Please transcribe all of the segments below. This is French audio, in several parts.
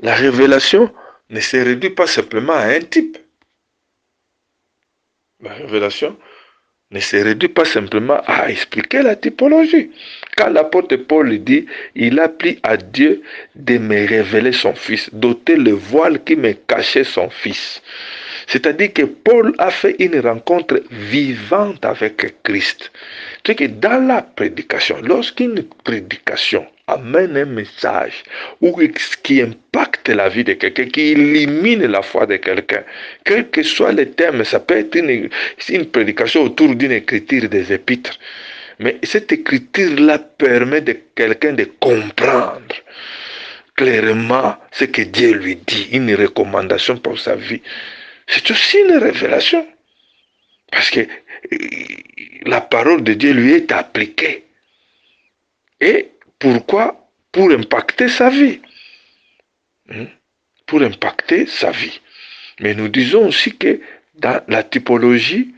La révélation ne se réduit pas simplement à un type. La révélation ne se réduit pas simplement à expliquer la typologie. Quand l'apôtre Paul dit, il a pris à Dieu de me révéler son Fils, d'ôter le voile qui me cachait son Fils. C'est-à-dire que Paul a fait une rencontre vivante avec Christ. C'est que dans la prédication, lorsqu'une prédication amène un message ou qui impacte la vie de quelqu'un, qui élimine la foi de quelqu'un, quel que soit le thème, ça peut être une prédication autour d'une écriture des épîtres. Mais cette écriture-là permet de quelqu'un de comprendre clairement ce que Dieu lui dit, une recommandation pour sa vie. C'est aussi une révélation. Parce que la parole de Dieu lui est appliquée. Et pourquoi? Pour impacter sa vie. Pour impacter sa vie. Mais nous disons aussi que dans la typologie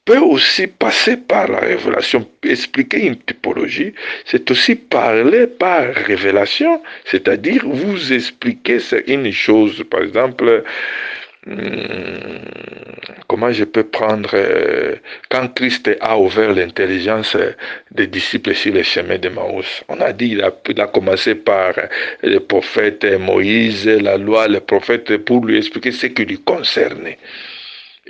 peut aussi passer par la révélation. Expliquer une typologie, c'est aussi parler par révélation, c'est-à-dire vous expliquer une chose. Par exemple, comment je peux prendre quand Christ a ouvert l'intelligence des disciples sur le chemin de Maús. On a dit il a commencé par le prophète Moïse, la loi, le prophète, pour lui expliquer ce qui lui concernait.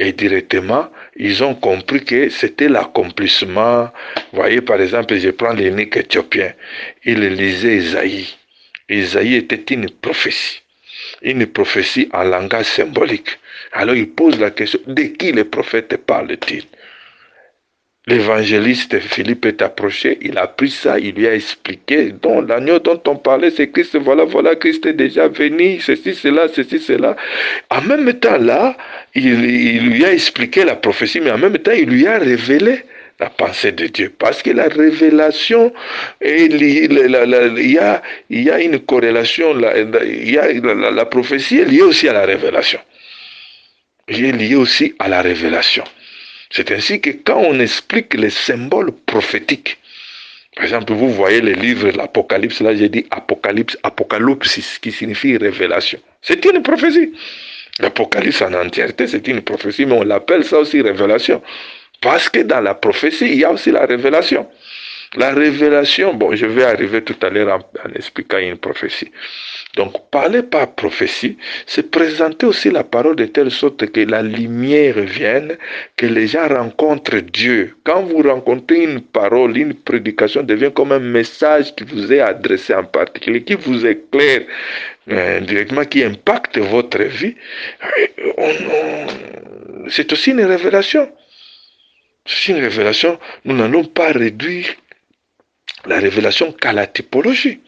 Et directement, ils ont compris que c'était l'accomplissement. Vous voyez, par exemple, je prends l'eunuque éthiopien. Il lisait Isaïe. Isaïe était une prophétie en langage symbolique. Alors il pose la question, de qui le prophète parle-t-il? L'évangéliste Philippe est approché, il a pris ça, il lui a expliqué, donc l'agneau dont on parlait, c'est Christ, voilà, Christ est déjà venu, ceci, cela. En même temps là, il lui a expliqué la prophétie, mais en même temps, il lui a révélé la pensée de Dieu. Parce que la révélation, il y a une corrélation, la prophétie est liée aussi à la révélation. Elle est liée aussi à la révélation. C'est ainsi que quand on explique les symboles prophétiques, par exemple, vous voyez le livre de l'Apocalypse, là j'ai dit Apocalypsis, qui signifie révélation. C'est une prophétie. L'Apocalypse en entièreté, c'est une prophétie, mais on l'appelle ça aussi révélation. Parce que dans la prophétie, il y a aussi la révélation. La révélation, bon, je vais arriver tout à l'heure en expliquant une prophétie. Donc, parler par prophétie, c'est présenter aussi la parole de telle sorte que la lumière vienne, que les gens rencontrent Dieu. Quand vous rencontrez une parole, une prédication devient comme un message qui vous est adressé en particulier, qui vous éclaire directement, qui impacte votre vie. C'est aussi une révélation. C'est une révélation. Nous n'allons pas réduire la révélation qu'à la typologie.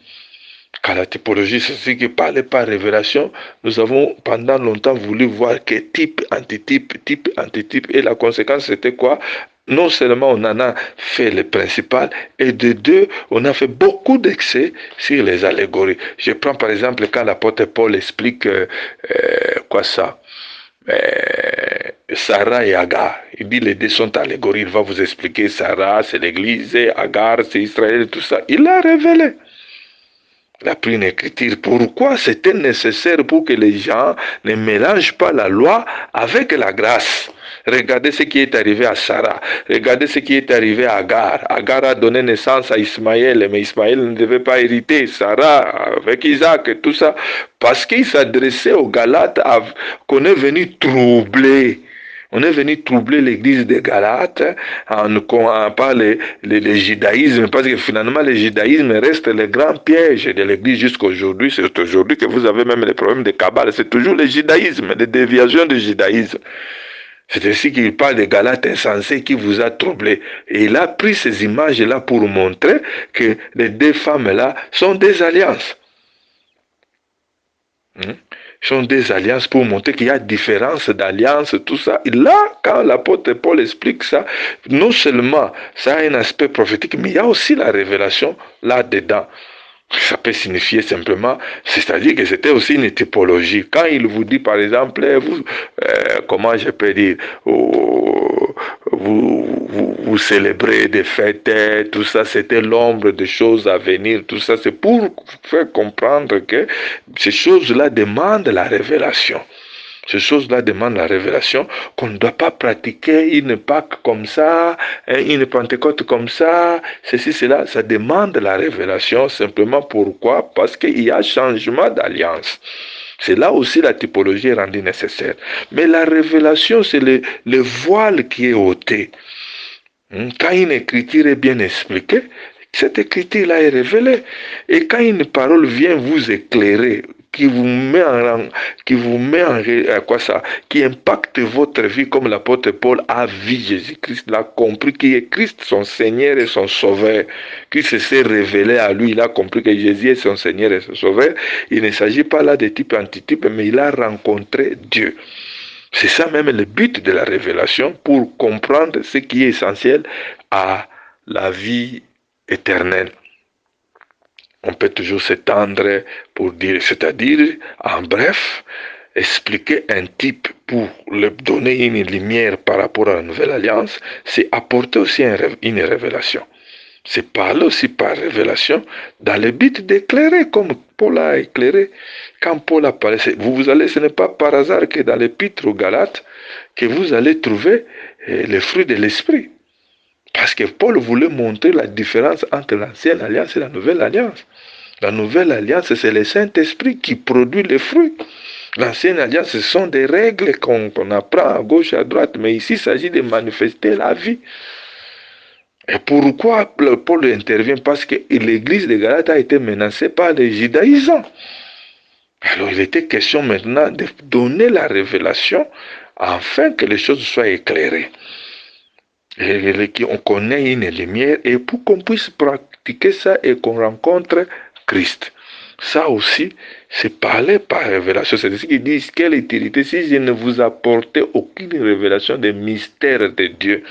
Qu'à la typologie, c'est ce qui parle par révélation. Nous avons pendant longtemps voulu voir que type, antitype, et la conséquence c'était quoi? Non seulement on en a fait le principal, et de deux, on a fait beaucoup d'excès sur les allégories. Je prends par exemple quand l'apôtre Paul explique quoi ça? Sarah et Agar. Il dit les deux sont allégories. Il va vous expliquer Sarah, c'est l'église, Agar, c'est Israël, tout ça. Il l'a révélé. Il a pris une écriture. Pourquoi c'était nécessaire pour que les gens ne mélangent pas la loi avec la grâce? Regardez ce qui est arrivé à Sarah. Regardez ce qui est arrivé à Agar. Agar a donné naissance à Ismaël, mais Ismaël ne devait pas hériter. Sarah avec Isaac et tout ça. Parce qu'il s'adressait aux Galates qu'on est venu troubler. On est venu troubler l'église des Galates en par le judaïsme, parce que finalement le judaïsme reste le grand piège de l'église jusqu'à aujourd'hui. C'est aujourd'hui que vous avez même les problèmes de Kabbale. C'est toujours le judaïsme, les déviations du judaïsme. C'est ainsi qu'il parle des Galates insensés qui vous a troublé. Et il a pris ces images-là pour montrer que les deux femmes-là sont des alliances. Sont des alliances pour montrer qu'il y a différence d'alliance, tout ça. Et là, quand l'apôtre Paul explique ça, non seulement ça a un aspect prophétique, mais il y a aussi la révélation là-dedans. Ça peut signifier simplement, c'est-à-dire que c'était aussi une typologie. Quand il vous dit, par exemple, comment je peux dire, vous célébrez des fêtes, tout ça, c'était l'ombre des choses à venir, tout ça, c'est pour faire comprendre que ces choses-là demandent la révélation. Ces choses-là demandent la révélation, qu'on ne doit pas pratiquer une Pâque comme ça, une Pentecôte comme ça, ceci, cela. Ça demande la révélation simplement pourquoi? Parce qu'il y a changement d'alliance. C'est là aussi la typologie est rendue nécessaire. Mais la révélation, c'est le voile qui est ôté. Quand une écriture est bien expliquée, cette écriture-là est révélée. Et quand une parole vient vous éclairer, qui impacte votre vie comme l'apôtre Paul a vu Jésus-Christ, l'a compris qui est Christ, son Seigneur et son Sauveur, qui s'est révélé à lui, il a compris que Jésus est son Seigneur et son Sauveur. Il ne s'agit pas là de type antitype, mais il a rencontré Dieu. C'est ça même le but de la révélation, pour comprendre ce qui est essentiel à la vie éternelle. On peut toujours s'étendre pour dire, c'est-à-dire, en bref, expliquer un type pour lui donner une lumière par rapport à la nouvelle alliance, c'est apporter aussi une révélation. C'est parler aussi par révélation dans le but d'éclairer comme Paul a éclairé. Quand Paul a parlé, vous allez, ce n'est pas par hasard que dans l'épître aux Galates, que vous allez trouver les fruits de l'esprit. Parce que Paul voulait montrer la différence entre l'ancienne alliance et la nouvelle alliance. La nouvelle alliance, c'est le Saint-Esprit qui produit les fruits. L'ancienne alliance, ce sont des règles qu'on apprend à gauche et à droite. Mais ici, il s'agit de manifester la vie. Et pourquoi Paul intervient? Parce que l'église de Galate a été menacée par les judaïsants. Alors il était question maintenant de donner la révélation afin que les choses soient éclairées. Et qu'on connaît une lumière et pour qu'on puisse pratiquer ça et qu'on rencontre Christ. Ça aussi, c'est parler par révélation. C'est ce qu'ils disent, quelle utilité si je ne vous apportais aucune révélation des mystères de Dieu.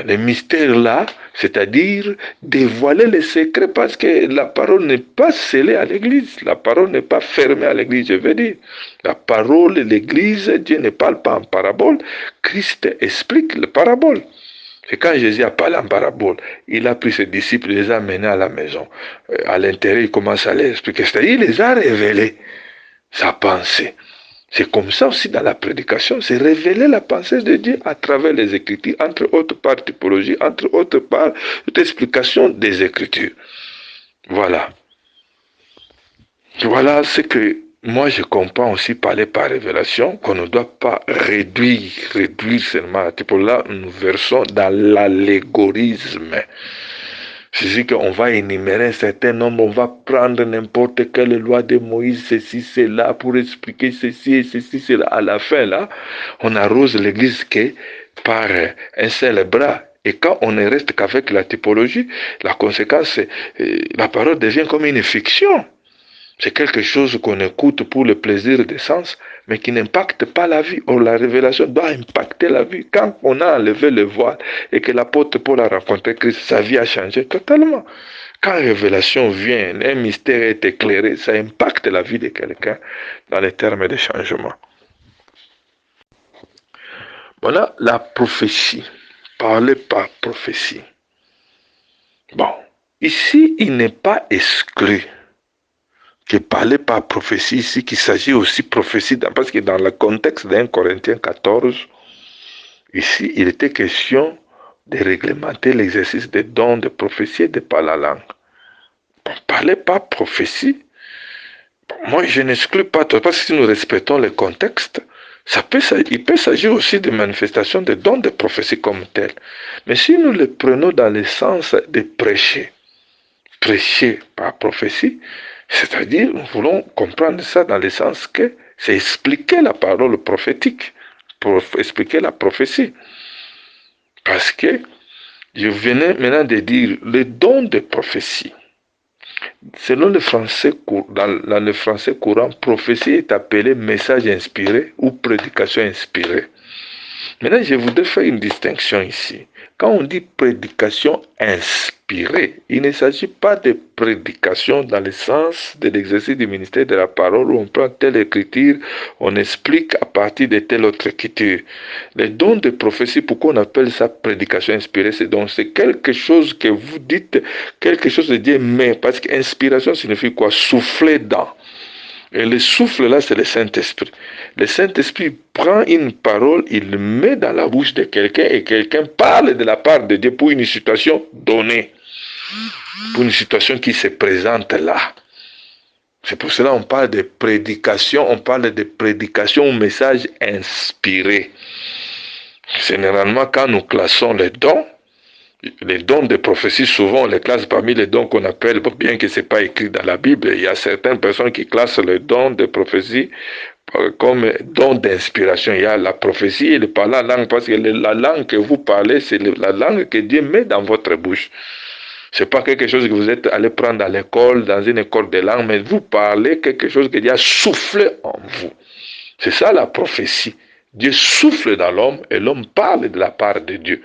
Les mystères là, c'est-à-dire dévoiler les secrets, parce que la parole n'est pas scellée à l'église, la parole n'est pas fermée à l'église, je veux dire. La parole de l'église, Dieu ne parle pas en parabole, Christ explique la parabole. Et quand Jésus a parlé en parabole, il a pris ses disciples, il les a menés à la maison. À l'intérieur, il commence à les expliquer, c'est-à-dire il les a révélés, sa pensée. C'est comme ça aussi dans la prédication, c'est révéler la pensée de Dieu à travers les Écritures, entre autres par typologie, entre autres par l'explication des Écritures. Voilà. Voilà ce que moi je comprends aussi parler par révélation, qu'on ne doit pas réduire seulement la typologie. Là, nous versons dans l'allégorisme. C'est-à-dire qu'on va énumérer un certain nombre, on va prendre n'importe quelle loi de Moïse, ceci, cela, pour expliquer ceci et ceci, cela. À la fin, là, on arrose l'église que par un seul bras. Et quand on ne reste qu'avec la typologie, la conséquence, c'est la parole devient comme une fiction. C'est quelque chose qu'on écoute pour le plaisir des sens, mais qui n'impacte pas la vie. Or, la révélation doit impacter la vie. Quand on a enlevé le voile et que l'apôtre Paul a rencontré Christ, sa vie a changé totalement. Quand la révélation vient, un mystère est éclairé, ça impacte la vie de quelqu'un dans les termes de changement. Voilà la prophétie. Parler par prophétie. Bon, ici, il n'est pas exclu que parler par prophétie ici, qu'il s'agit aussi de prophétie, parce que dans le contexte d'un Corinthiens 14, ici, il était question de réglementer l'exercice des dons de prophétie et de par la langue. Bon, parler par prophétie, moi je n'exclus pas, parce que si nous respectons le contexte, il peut s'agir aussi de manifestations de dons de prophétie comme tel. Mais si nous le prenons dans le sens de prêcher par prophétie, c'est-à-dire, nous voulons comprendre ça dans le sens que c'est expliquer la parole prophétique, pour expliquer la prophétie. Parce que je venais maintenant de dire le don de prophétie. Selon le français, dans le français courant, prophétie est appelée message inspiré ou prédication inspirée. Maintenant, je voudrais faire une distinction ici. Quand on dit prédication inspirée, il ne s'agit pas de prédication dans le sens de l'exercice du ministère de la parole où on prend telle écriture, on explique à partir de telle autre écriture. Les dons de prophétie, pourquoi on appelle ça prédication inspirée, c'est quelque chose que vous dites, quelque chose de Dieu, mais parce qu'inspiration signifie quoi? Souffler dans. Et le souffle là, c'est le Saint-Esprit. Le Saint-Esprit prend une parole, il le met dans la bouche de quelqu'un et quelqu'un parle de la part de Dieu pour une situation donnée, pour une situation qui se présente là. C'est pour cela qu'on parle de prédication, on parle de prédication ou message inspiré. Généralement, quand nous classons les dons de prophétie, souvent on les classe parmi les dons qu'on appelle, bien que ce n'est pas écrit dans la Bible, il y a certaines personnes qui classent les dons de prophétie comme don d'inspiration. Il y a la prophétie et le parler en langue, parce que la langue que vous parlez, c'est la langue que Dieu met dans votre bouche. Ce n'est pas quelque chose que vous êtes allé prendre à l'école, dans une école de langue, mais vous parlez quelque chose que Dieu a soufflé en vous. C'est ça la prophétie. Dieu souffle dans l'homme et l'homme parle de la part de Dieu.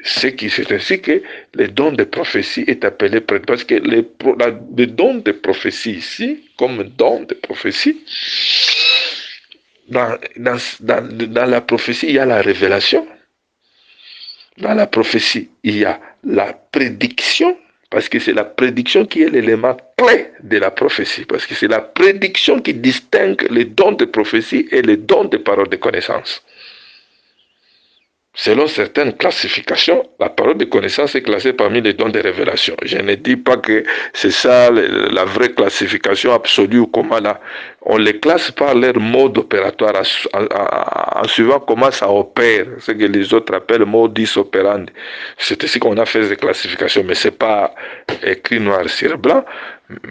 C'est ainsi que le don de prophétie est appelé prêtre. Parce que le don de prophétie ici, comme don de prophétie, dans la prophétie, il y a la révélation. Dans la prophétie, il y a la prédiction, parce que c'est la prédiction qui est l'élément clé de la prophétie. Parce que c'est la prédiction qui distingue les dons de prophétie et les dons de parole de connaissance. Selon certaines classifications, la parole de connaissance est classée parmi les dons de révélation. Je ne dis pas que c'est ça la vraie classification absolue ou comment là. On les classe par leur mode opératoire en suivant comment ça opère, ce que les autres appellent modus operandi. C'est ainsi qu'on a fait ces classifications, mais ce n'est pas écrit noir sur blanc,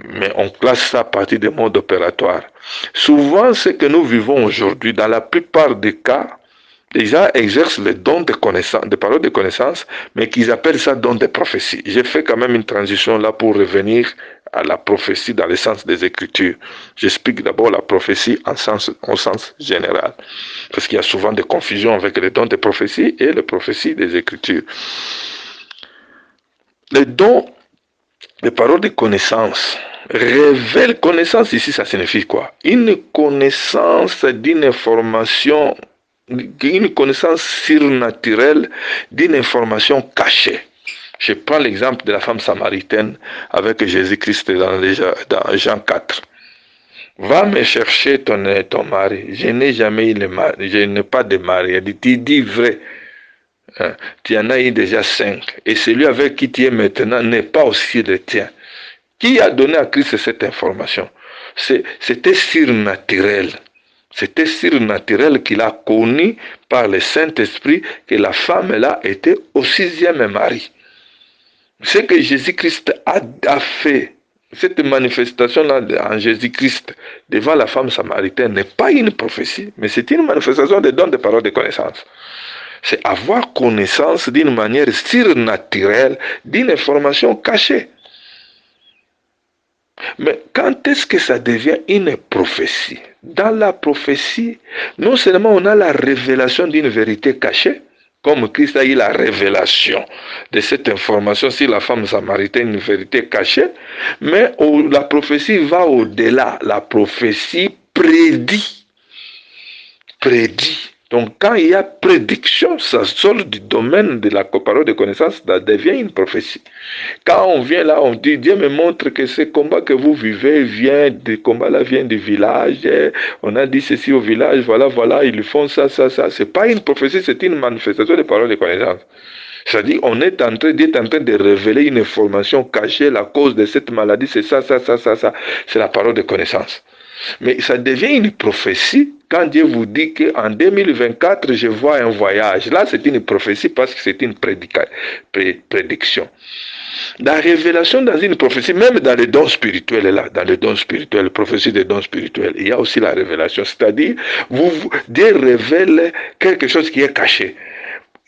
mais on classe ça à partir des modes opératoires. Souvent, ce que nous vivons aujourd'hui, dans la plupart des cas, les gens exercent les dons de connaissance, de paroles de connaissance, mais qu'ils appellent ça dons de prophétie. J'ai fait quand même une transition là pour revenir à la prophétie dans le sens des Écritures. J'explique d'abord la prophétie en sens général, parce qu'il y a souvent des confusions avec les dons de prophétie et les prophéties des Écritures. Les dons de paroles de connaissance révèlent connaissance. Ici, ça signifie quoi? Une connaissance d'une information, une connaissance surnaturelle d'une information cachée. Je prends l'exemple de la femme samaritaine avec Jésus-Christ dans Jean 4. Va me chercher ton mari. Je n'ai jamais eu de mari. Je n'ai pas de mari. Elle dit, tu dis vrai. Tu en as eu déjà 5. Et celui avec qui tu es maintenant n'est pas aussi le tien. Qui a donné à Christ cette information? C'était surnaturel. C'était surnaturel qu'il a connu par le Saint-Esprit que la femme-là était au 6e mari. Ce que Jésus-Christ a fait, cette manifestation-là en Jésus-Christ devant la femme samaritaine n'est pas une prophétie, mais c'est une manifestation des dons de paroles de connaissance. C'est avoir connaissance d'une manière surnaturelle d'une information cachée. Mais quand est-ce que ça devient une prophétie? Dans la prophétie, non seulement on a la révélation d'une vérité cachée, comme Christ a eu la révélation de cette information sur la femme samaritaine, une vérité cachée, mais la prophétie va au-delà. La prophétie prédit. Donc quand il y a prédiction, ça sort du domaine de la parole de connaissance, ça devient une prophétie. Quand on vient là, on dit, Dieu me montre que ce combat que vous vivez vient du village, on a dit ceci au village, voilà, ils font ça. C'est pas une prophétie, c'est une manifestation de parole de connaissance. C'est-à-dire, Dieu est en train de révéler une information cachée, la cause de cette maladie, c'est ça, c'est la parole de connaissance. Mais ça devient une prophétie quand Dieu vous dit qu'en 2024, je vois un voyage. Là, c'est une prophétie parce que c'est une prédiction. La révélation dans une prophétie, même dans les dons spirituels, dans les dons spirituels, prophétie des dons spirituels, il y a aussi la révélation. C'est-à-dire, Dieu révèle quelque chose qui est caché.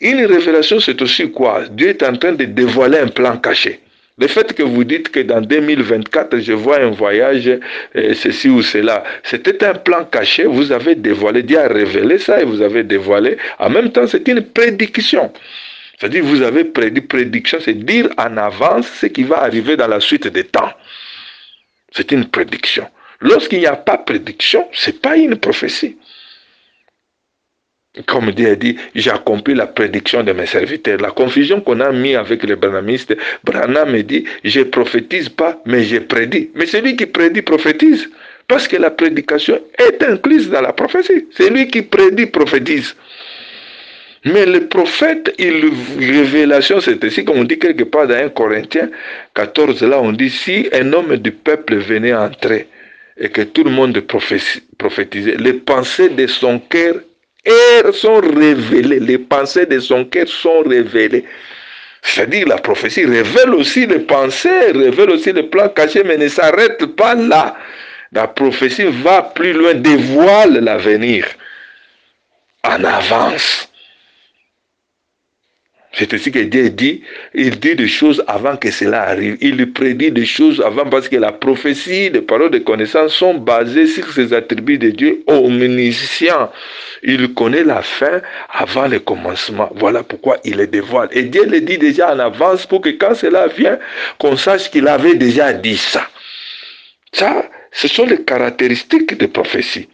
Une révélation, c'est aussi quoi? Dieu est en train de dévoiler un plan caché. Le fait que vous dites que dans 2024, je vois un voyage, ceci ou cela, c'était un plan caché, vous avez dévoilé, Dieu a révélé ça et vous avez dévoilé. En même temps, c'est une prédiction. C'est-à-dire, vous avez prédit, prédiction, c'est dire en avance ce qui va arriver dans la suite des temps. C'est une prédiction. Lorsqu'il n'y a pas de prédiction, ce n'est pas une prophétie. Comme Dieu a dit, j'ai accompli la prédiction de mes serviteurs. La confusion qu'on a mis avec les branhamistes, Branham me dit, je ne prophétise pas, mais je prédis. Mais celui qui prédit prophétise. Parce que la prédication est incluse dans la prophétie. Celui qui prédit prophétise. Mais le prophète, révélation, c'est ainsi comme on dit quelque part dans 1 Corinthiens 14, là on dit, si un homme du peuple venait entrer et que tout le monde prophétisait, les pensées de son cœur sont révélées. Les pensées de son cœur sont révélées. C'est-à-dire la prophétie révèle aussi les pensées, révèle aussi les plans cachés, mais ne s'arrête pas là. La prophétie va plus loin, dévoile l'avenir en avance. C'est ainsi que Dieu dit, il dit des choses avant que cela arrive. Il lui prédit des choses avant parce que la prophétie, les paroles de connaissance sont basées sur ces attributs de Dieu omniscient. Il connaît la fin avant le commencement. Voilà pourquoi il les dévoile. Et Dieu le dit déjà en avance pour que quand cela vient, qu'on sache qu'il avait déjà dit ça. Ça, ce sont les caractéristiques de prophétie.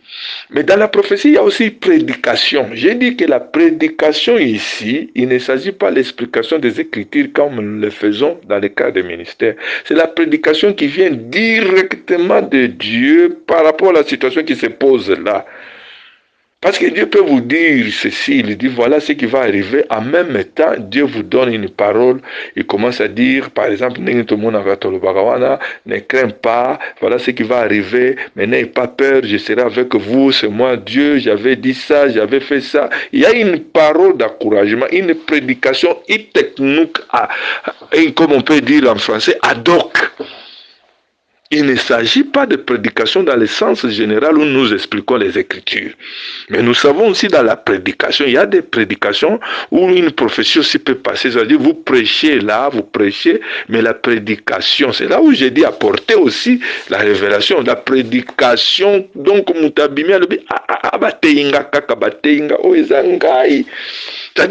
Mais dans la prophétie, il y a aussi prédication. J'ai dit que la prédication ici, il ne s'agit pas de l'explication des Écritures comme nous le faisons dans le cas des ministères. C'est la prédication qui vient directement de Dieu par rapport à la situation qui se pose là. Parce que Dieu peut vous dire ceci, il dit voilà ce qui va arriver. En même temps, Dieu vous donne une parole. Il commence à dire, par exemple, ne crains pas, voilà ce qui va arriver, mais n'ayez pas peur, je serai avec vous, c'est moi Dieu, j'avais dit ça, j'avais fait ça. Il y a une parole d'encouragement, une prédication, une technique, comme on peut dire en français, ad hoc. Il ne s'agit pas de prédication dans le sens général où nous expliquons les Écritures. Mais nous savons aussi dans la prédication, il y a des prédications où une prophétie aussi peut passer. C'est-à-dire, vous prêchez là, vous prêchez, mais la prédication, c'est là où j'ai dit apporter aussi la révélation. La prédication, donc, c'est-à-dire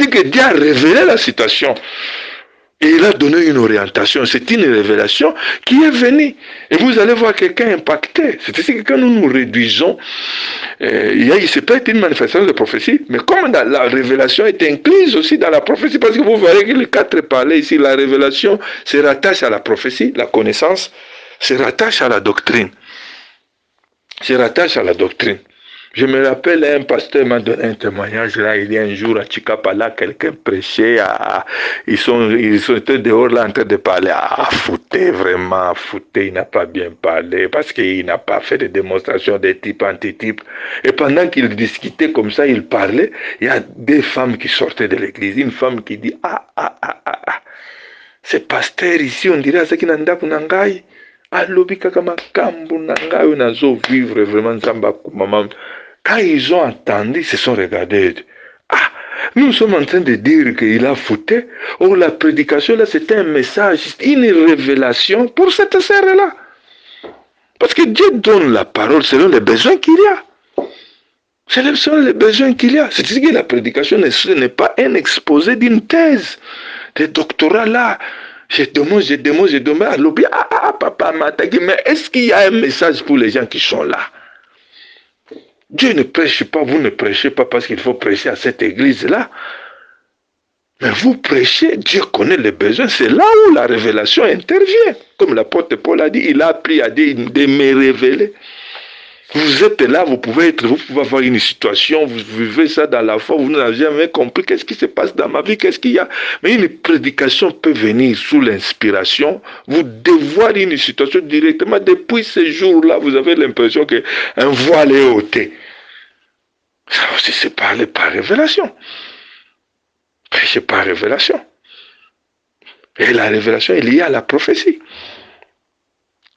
que Dieu a révélé la situation. Et il a donné une orientation. C'est une révélation qui est venue. Et vous allez voir quelqu'un impacté. C'est ainsi que quand nous nous réduisons, c'est peut être une manifestation de prophétie, mais comme la révélation est incluse aussi dans la prophétie, parce que vous verrez que les quatre parlés ici, la révélation se rattache à la prophétie, la connaissance se rattache à la doctrine. Se rattache à la doctrine. Je me rappelle, un pasteur m'a donné un témoignage là, il y a un jour à Chikapala, quelqu'un prêchait, ils étaient dehors là en train de parler, Fouté, vraiment, Fouté, il n'a pas bien parlé, parce qu'il n'a pas fait de démonstration de type antitype. Et pendant qu'il discutait comme ça, il parlait, il y a des femmes qui sortaient de l'église, une femme qui dit, ce pasteur ici, on dirait, c'est qui n'a pas kunangai. Alobi kaka makambo nangai nazo vivre vraiment samba maman. Quand ils ont entendu, ils se sont regardés. Nous sommes en train de dire qu'il a foutu. Or, la prédication, là, c'était un message, une révélation pour cette sœur-là. Parce que Dieu donne la parole selon les besoins qu'il y a. C'est selon les besoins qu'il y a. C'est-à-dire que la prédication n'est pas un exposé d'une thèse, de doctorat là. Je demande à l'objet, papa m'a attaqué, mais est-ce qu'il y a un message pour les gens qui sont là? Dieu ne prêche pas, vous ne prêchez pas parce qu'il faut prêcher à cette église-là. Mais vous prêchez, Dieu connaît les besoins, c'est là où la révélation intervient. Comme l'apôtre Paul a dit, il a appris à Dieu de me révéler. Vous êtes là, vous pouvez avoir une situation, vous vivez ça dans la foi, vous n'avez jamais compris qu'est-ce qui se passe dans ma vie, qu'est-ce qu'il y a. Mais une prédication peut venir sous l'inspiration, vous dévoiler une situation directement. Depuis ce jour-là, vous avez l'impression qu'un voile est ôté. Ça aussi, c'est parler par révélation. C'est par révélation. Et la révélation est liée à la prophétie.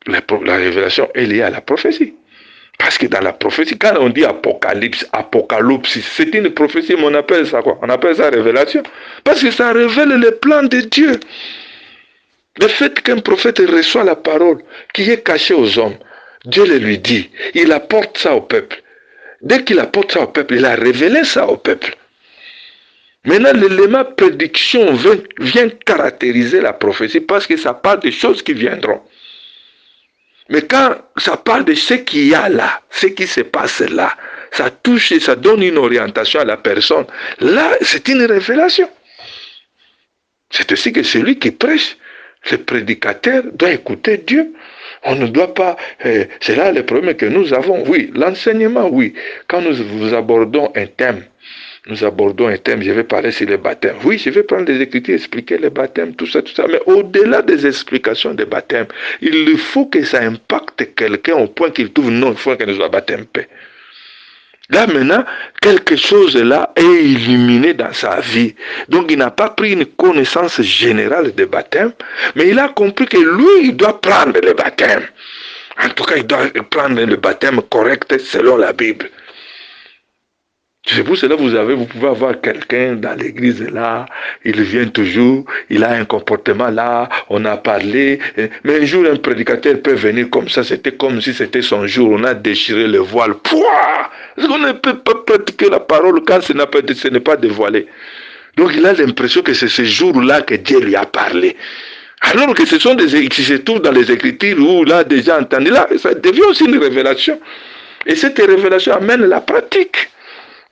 La révélation est liée à la prophétie. Parce que dans la prophétie, quand on dit apocalypse, c'est une prophétie, mais on appelle ça quoi? On appelle ça révélation. Parce que ça révèle les plans de Dieu. Le fait qu'un prophète reçoit la parole qui est cachée aux hommes, Dieu le lui dit, il apporte ça au peuple. Dès qu'il apporte ça au peuple, il a révélé ça au peuple. Maintenant, l'élément prédiction vient caractériser la prophétie parce que ça parle des choses qui viendront. Mais quand ça parle de ce qu'il y a là, ce qui se passe là, ça touche et ça donne une orientation à la personne. Là, c'est une révélation. C'est aussi que celui qui prêche, le prédicateur, doit écouter Dieu. On ne doit pas... c'est là le problème que nous avons. Oui, l'enseignement, oui. Quand nous abordons un thème, je vais parler sur les baptêmes. Oui, je vais prendre des écritures, expliquer les baptêmes, tout ça. Mais au-delà des explications des baptêmes, il faut que ça impacte quelqu'un au point qu'il trouve non, il faut qu'il soit baptême paix. Là maintenant, quelque chose là est illuminé dans sa vie. Donc il n'a pas pris une connaissance générale des baptêmes, mais il a compris que lui, il doit prendre le baptême. En tout cas, il doit prendre le baptême correct selon la Bible. C'est pour cela que vous pouvez avoir quelqu'un dans l'église là, il vient toujours, il a un comportement là, on a parlé, mais un jour un prédicateur peut venir comme ça, c'était comme si c'était son jour, on a déchiré le voile, pouah, on ne peut pas pratiquer la parole quand ce n'est pas dévoilé. Donc il a l'impression que c'est ce jour-là que Dieu lui a parlé. Alors que ce sont des qui se trouvent dans les Écritures où là déjà entendu, là ça devient aussi une révélation. Et cette révélation amène la pratique.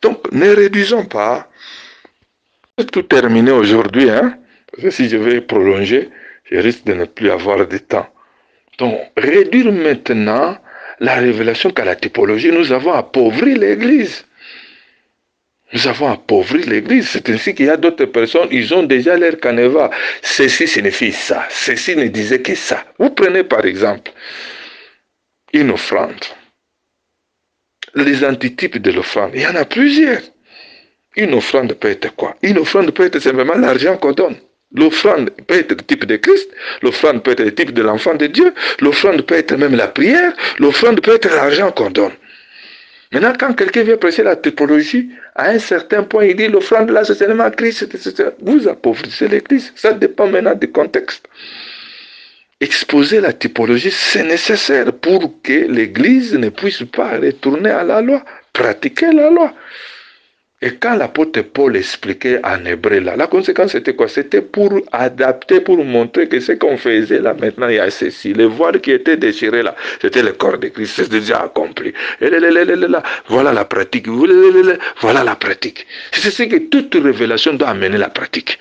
Donc, ne réduisons pas. Je vais tout terminer aujourd'hui, hein. Parce que si je vais prolonger, je risque de ne plus avoir de temps. Donc, réduire maintenant la révélation qu'à la typologie, nous avons appauvri l'Église. Nous avons appauvri l'Église. C'est ainsi qu'il y a d'autres personnes, ils ont déjà leur canevas. Ceci signifie ça. Ceci ne disait que ça. Vous prenez par exemple une offrande. Les antitypes de l'offrande, il y en a plusieurs. Une offrande peut être quoi? Une offrande peut être simplement l'argent qu'on donne. L'offrande peut être le type de Christ, l'offrande peut être le type de l'enfant de Dieu, l'offrande peut être même la prière, l'offrande peut être l'argent qu'on donne. Maintenant, quand quelqu'un vient prêcher la typologie, à un certain point, il dit l'offrande là, c'est seulement Christ, etc. Vous appauvrissez l'Église. Ça dépend maintenant du contexte. Exposer la typologie, c'est nécessaire pour que l'Église ne puisse pas retourner à la loi, pratiquer la loi. Et quand l'apôtre Paul expliquait en hébreu là, la conséquence c'était quoi? C'était pour adapter, pour montrer que ce qu'on faisait là, maintenant il y a ceci. Le voile qui était déchiré là, c'était le corps de Christ, c'est déjà accompli. Et là, voilà la pratique. Voilà la pratique. C'est ce que toute révélation doit amener la pratique.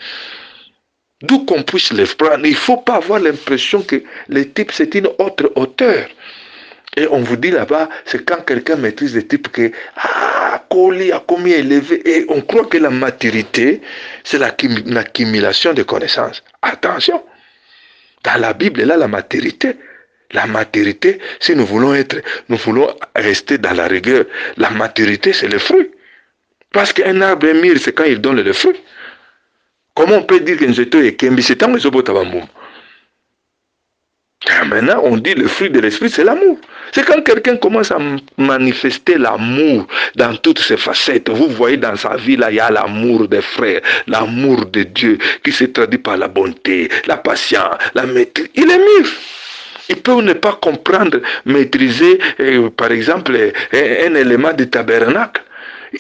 D'où qu'on puisse les prendre, il ne faut pas avoir l'impression que les types c'est une autre hauteur. Et on vous dit là-bas, c'est quand quelqu'un maîtrise les types que, Koli a combien élevé, et on croit que la maturité, c'est l'accumulation de connaissances. Attention, dans la Bible, là, la maturité, si nous voulons rester dans la rigueur, la maturité, c'est le fruit. Parce qu'un arbre est mûr, c'est quand il donne le fruit. Comment on peut dire qu'un jeton est kembi? C'est tant que je maintenant, on dit le fruit de l'esprit, c'est l'amour. C'est quand quelqu'un commence à manifester l'amour dans toutes ses facettes. Vous voyez dans sa vie, là, il y a l'amour des frères, l'amour de Dieu qui se traduit par la bonté, la patience, la maîtrise. Il est mûr. Il peut ne pas comprendre, maîtriser, par exemple, un élément du tabernacle.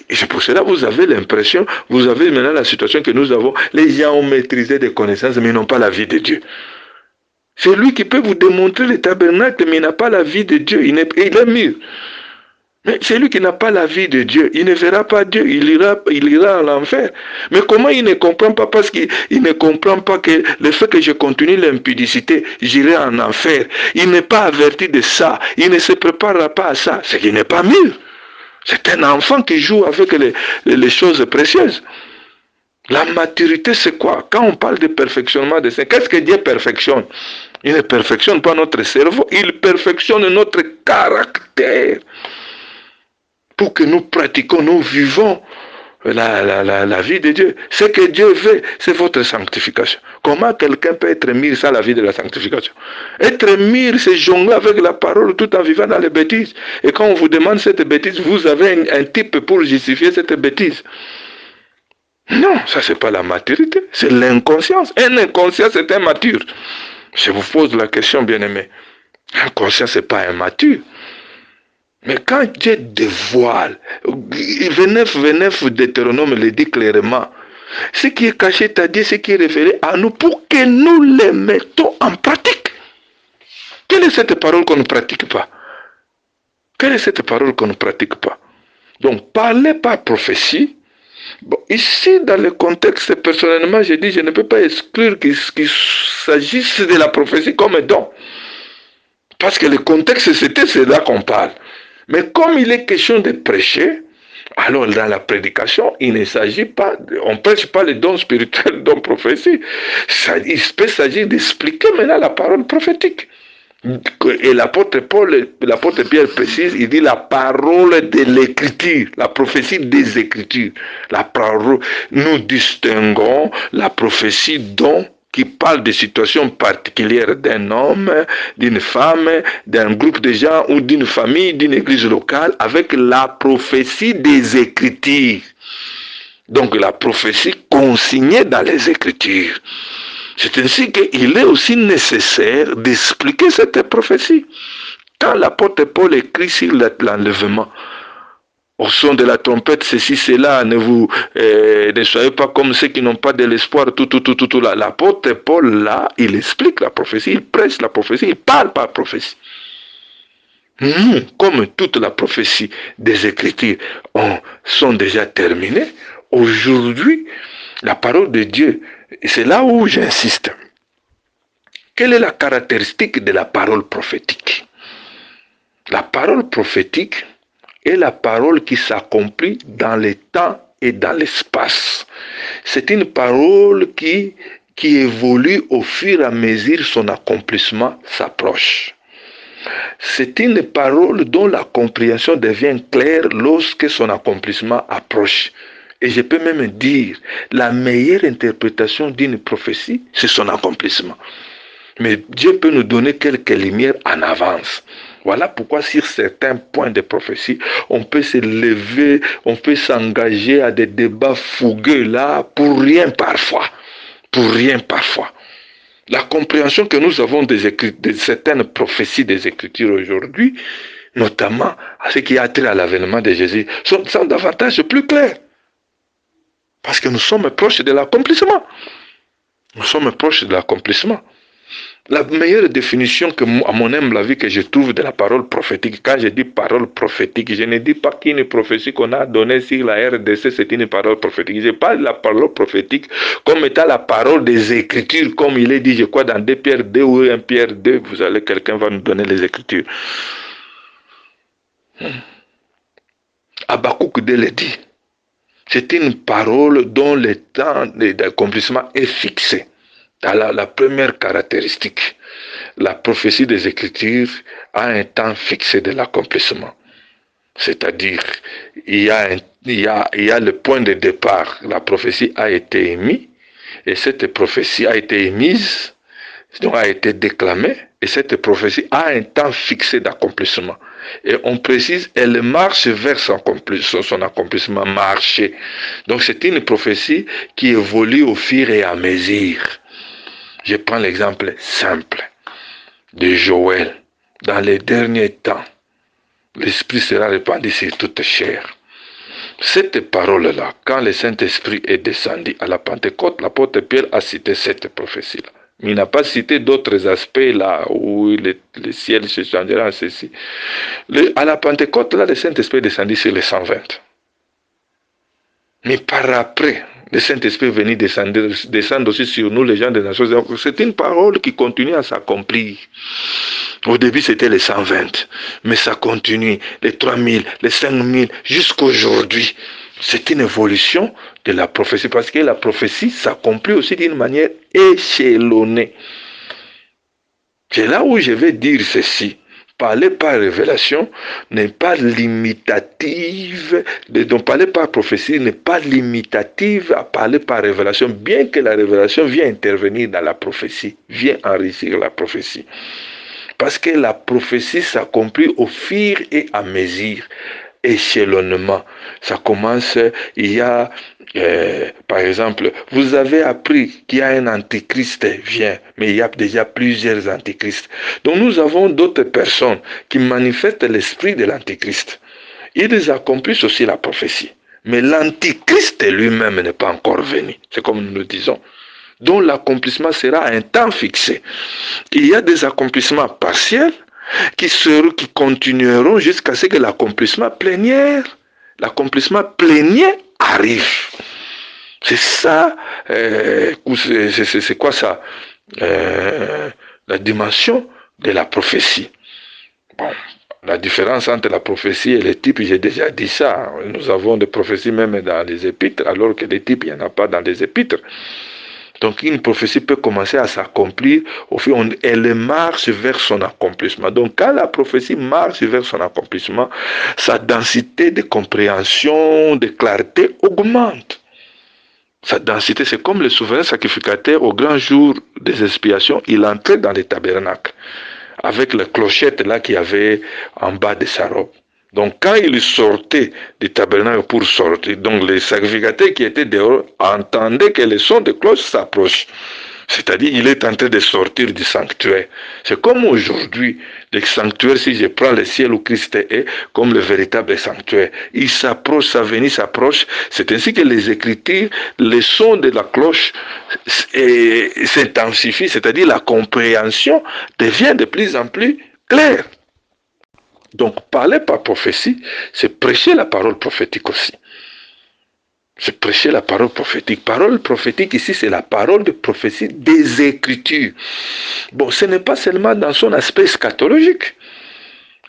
Et c'est pour cela que vous avez l'impression, vous avez maintenant la situation que nous avons, les gens ont maîtrisé des connaissances, mais ils n'ont pas la vie de Dieu. C'est lui qui peut vous démontrer le tabernacle, mais il n'a pas la vie de Dieu, il est mûr. Mais celui qui n'a pas la vie de Dieu, il ne verra pas Dieu, il ira à l'enfer. Mais comment il ne comprend pas? Parce qu'il ne comprend pas que le fait que je continue l'impudicité, j'irai en enfer. Il n'est pas averti de ça, il ne se préparera pas à ça, c'est qu'il n'est pas mûr. C'est un enfant qui joue avec les choses précieuses. La maturité, c'est quoi? Quand on parle de perfectionnement de ça, qu'est-ce que Dieu perfectionne? Il ne perfectionne pas notre cerveau, il perfectionne notre caractère. Pour que nous pratiquions, nous vivons la vie de Dieu. Ce que Dieu veut, c'est votre sanctification. Comment quelqu'un peut être mûr sans la vie de la sanctification? Être mûr, c'est jongler avec la parole tout en vivant dans les bêtises. Et quand on vous demande cette bêtise, vous avez un type pour justifier cette bêtise. Non, ça c'est pas la maturité, c'est l'inconscience. Un inconscient, c'est immature. Je vous pose la question, bien-aimé. Un conscient, ce n'est pas immature. Mais quand Dieu dévoile, Venef Deutéronome le dit clairement, ce qui est caché, c'est-à-dire ce qui est révélé à nous pour que nous les mettons en pratique. Quelle est cette parole qu'on ne pratique pas? Quelle est cette parole qu'on ne pratique pas? Donc, parler par prophétie. Bon, ici, dans le contexte, personnellement, je dis, je ne peux pas exclure qu'il s'agisse de la prophétie comme un don. Parce que le contexte, c'est là qu'on parle. Mais comme il est question de prêcher, alors dans la prédication, il ne s'agit pas, on ne prêche pas les dons spirituels, dons prophétie. Il peut s'agir d'expliquer maintenant la parole prophétique. Et l'apôtre Pierre précise, il dit la parole de l'écriture, la prophétie des écritures. La parole, nous distinguons la prophétie dont qui parle de situations particulières d'un homme, d'une femme, d'un groupe de gens ou d'une famille, d'une église locale, avec la prophétie des Écritures. Donc la prophétie consignée dans les Écritures. C'est ainsi qu'il est aussi nécessaire d'expliquer cette prophétie. Quand l'apôtre Paul écrit sur l'enlèvement, au son de la trompette, ceci, cela, ne soyez pas comme ceux qui n'ont pas de l'espoir, tout. L'apôtre Paul, là, il explique la prophétie, il prêche la prophétie, il parle par prophétie. Nous, comme toute la prophétie des Écritures sont déjà terminées, aujourd'hui, la parole de Dieu, c'est là où j'insiste. Quelle est la caractéristique de la parole prophétique? La parole prophétique est la parole qui s'accomplit dans le temps et dans l'espace. C'est une parole qui évolue au fur et à mesure son accomplissement s'approche. C'est une parole dont la compréhension devient claire lorsque son accomplissement approche. Et je peux même dire, la meilleure interprétation d'une prophétie, c'est son accomplissement. Mais Dieu peut nous donner quelques lumières en avance. Voilà pourquoi sur certains points de prophétie, on peut se lever, on peut s'engager à des débats fougueux là, pour rien parfois. Pour rien parfois. La compréhension que nous avons de certaines prophéties des Écritures aujourd'hui, notamment à ce qui a trait à l'avènement de Jésus, sont davantage plus claires. Parce que nous sommes proches de l'accomplissement. Nous sommes proches de l'accomplissement. La meilleure définition que, à mon humble avis, que je trouve de la parole prophétique, quand je dis parole prophétique, je ne dis pas qu'une prophétie qu'on a donnée sur la RDC, c'est une parole prophétique. Je parle de la parole prophétique comme étant la parole des Écritures, comme il est dit, je crois, dans 2 Pierre 2 ou 1 Pierre 2, quelqu'un va nous donner les Écritures. Habakkuk 2 le dit. C'est une parole dont le temps d'accomplissement est fixé. La première caractéristique, la prophétie des Écritures a un temps fixé de l'accomplissement. C'est-à-dire, il y a le point de départ. La prophétie a été émise, et cette prophétie a été émise, donc a été déclamée, et cette prophétie a un temps fixé d'accomplissement. Et on précise, elle marche vers son accomplissement, marcher. Donc c'est une prophétie qui évolue au fur et à mesure. Je prends l'exemple simple de Joël. Dans les derniers temps, l'Esprit sera répandu sur toute chair. Cette parole-là, quand le Saint-Esprit est descendu à la Pentecôte, l'apôtre Pierre a cité cette prophétie-là. Mais il n'a pas cité d'autres aspects là où le ciel se changera en ceci. À la Pentecôte, là, le Saint-Esprit est descendu sur les 120. Mais par après, le Saint-Esprit est venu descendre aussi sur nous, les gens des nations. C'est une parole qui continue à s'accomplir. Au début, c'était les 120. Mais ça continue. Les 3000, les 5000, jusqu'aujourd'hui. C'est une évolution de la prophétie. Parce que la prophétie s'accomplit aussi d'une manière échelonnée. C'est là où je vais dire ceci. Parler par révélation n'est pas limitative, donc parler par prophétie n'est pas limitative à parler par révélation, bien que la révélation vienne intervenir dans la prophétie, vient enrichir la prophétie. Parce que la prophétie s'accomplit au fur et à mesure. échelonnement. Ça commence, il y a, par exemple, vous avez appris qu'il y a un antichrist vient, mais il y a déjà plusieurs antichrists. Donc nous avons d'autres personnes qui manifestent l'esprit de l'antichrist. Ils accomplissent aussi la prophétie. Mais l'antichrist lui-même n'est pas encore venu. C'est comme nous le disons. Donc l'accomplissement sera à un temps fixé. Il y a des accomplissements partiels qui continueront jusqu'à ce que l'accomplissement plénière arrive. C'est ça, c'est quoi ça, la dimension de la prophétie. Bon, la différence entre la prophétie et les types, j'ai déjà dit ça. Nous avons des prophéties même dans les épîtres, alors que les types, il n'y en a pas dans les épîtres. Donc une prophétie peut commencer à s'accomplir, au fur elle marche vers son accomplissement. Donc quand la prophétie marche vers son accomplissement, sa densité de compréhension, de clarté augmente. Sa densité, c'est comme le souverain sacrificateur au grand jour des expiations, il entrait dans les tabernacles avec la clochette là qu'il y avait en bas de sa robe. Donc quand il sortait du tabernacle pour sortir, donc les sacrificateurs qui étaient dehors entendaient que le son de cloche s'approche. C'est-à-dire il est en train de sortir du sanctuaire. C'est comme aujourd'hui, le sanctuaire, si je prends le ciel où Christ est, comme le véritable sanctuaire. Il s'approche, sa venue s'approche. C'est ainsi que les Écritures, le son de la cloche s'intensifie, c'est-à-dire la compréhension devient de plus en plus claire. Donc, parler par prophétie, c'est prêcher la parole prophétique aussi. C'est prêcher la parole prophétique. Parole prophétique ici, c'est la parole de prophétie des Écritures. Bon, ce n'est pas seulement dans son aspect eschatologique.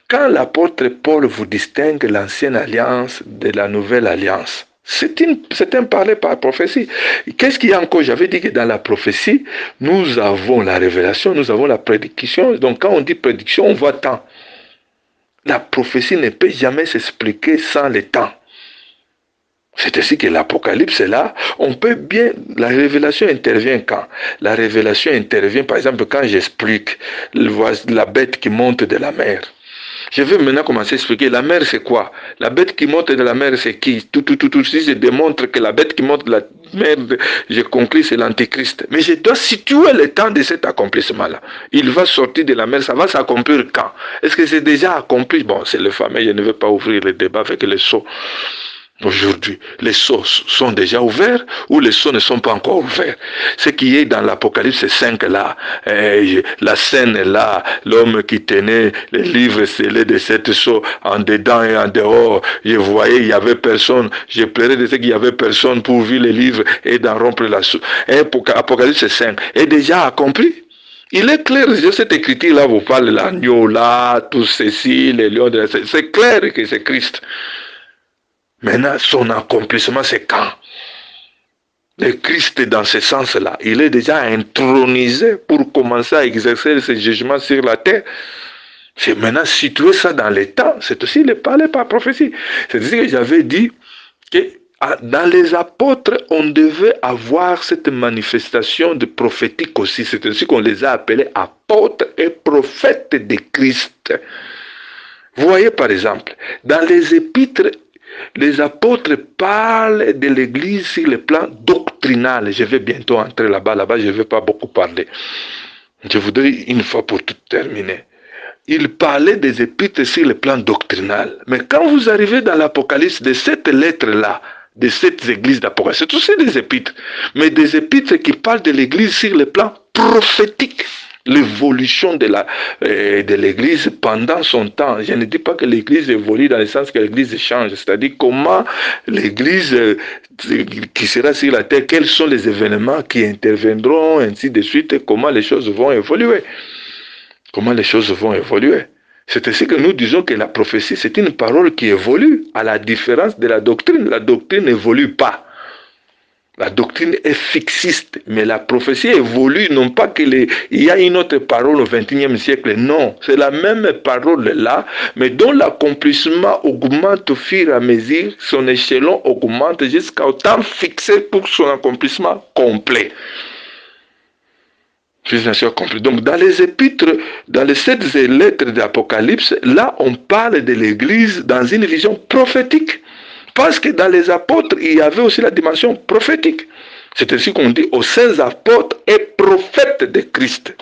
Quand l'apôtre Paul vous distingue l'ancienne alliance de la nouvelle alliance, c'est un parler par prophétie. Qu'est-ce qu'il y a encore? J'avais dit que dans la prophétie, nous avons la révélation, nous avons la prédiction. Donc, quand on dit prédiction, on voit temps. La prophétie ne peut jamais s'expliquer sans le temps. C'est ainsi que l'Apocalypse est là. On peut bien... La révélation intervient quand? La révélation intervient, par exemple, quand j'explique la bête qui monte de la mer. Je vais maintenant commencer à expliquer. La mer, c'est quoi? La bête qui monte de la mer, c'est qui? Si je démontre que la bête qui monte de la mer, je conclue, c'est l'Antéchrist. Mais je dois situer le temps de cet accomplissement-là. Il va sortir de la mer, ça va s'accomplir quand? Est-ce que c'est déjà accompli? Bon, c'est le fameux, je ne vais pas ouvrir le débat avec les sceaux. Aujourd'hui, les sceaux sont déjà ouverts ou les sceaux ne sont pas encore ouverts. Ce qui est dans l'Apocalypse 5 là, la scène là, l'homme qui tenait les livres scellés de cette sceaux en dedans et en dehors, je voyais, il y avait personne, je pleurais de ce qu'il y avait personne pour ouvrir les livres et d'en rompre la sceau. Apocalypse 5 est déjà accompli. Il est clair, cette écriture-là vous parle l'agneau là, tout ceci, les lions de la... C'est clair que c'est Christ. Maintenant, son accomplissement, c'est quand? Le Christ, dans ce sens-là, il est déjà intronisé pour commencer à exercer ses jugements sur la terre. C'est maintenant situer ça dans les temps. C'est aussi le parler par prophétie. C'est-à-dire que j'avais dit que dans les apôtres, on devait avoir cette manifestation de prophétique aussi. C'est ainsi qu'on les a appelés apôtres et prophètes de Christ. Vous voyez, par exemple, dans les épîtres, les apôtres parlent de l'Église sur le plan doctrinal. Je vais bientôt entrer là-bas, je ne vais pas beaucoup parler. Je voudrais une fois pour toutes terminer. Ils parlaient des épîtres sur le plan doctrinal. Mais quand vous arrivez dans l'Apocalypse, de cette lettre-là, de cette église d'Apocalypse, c'est aussi des épîtres, mais des épîtres qui parlent de l'Église sur le plan prophétique. L'évolution de l'Église pendant son temps. Je ne dis pas que l'Église évolue dans le sens que l'Église change, c'est-à-dire comment l'Église qui sera sur la terre, quels sont les événements qui interviendront, ainsi de suite, et comment les choses vont évoluer. Comment les choses vont évoluer. C'est ainsi que nous disons que la prophétie, c'est une parole qui évolue, à la différence de la doctrine. La doctrine n'évolue pas. La doctrine est fixiste, mais la prophétie évolue, non pas qu'il y a une autre parole au XXIe siècle, non, c'est la même parole là, mais dont l'accomplissement augmente au fur et à mesure, son échelon augmente jusqu'au temps fixé pour son accomplissement complet. Fils d'un Seigneur accompli. Donc, dans les épîtres, dans les 7 lettres de l'Apocalypse, là, on parle de l'Église dans une vision prophétique. Parce que dans les apôtres, il y avait aussi la dimension prophétique. C'est ainsi qu'on dit aux saints apôtres et prophètes de Christ.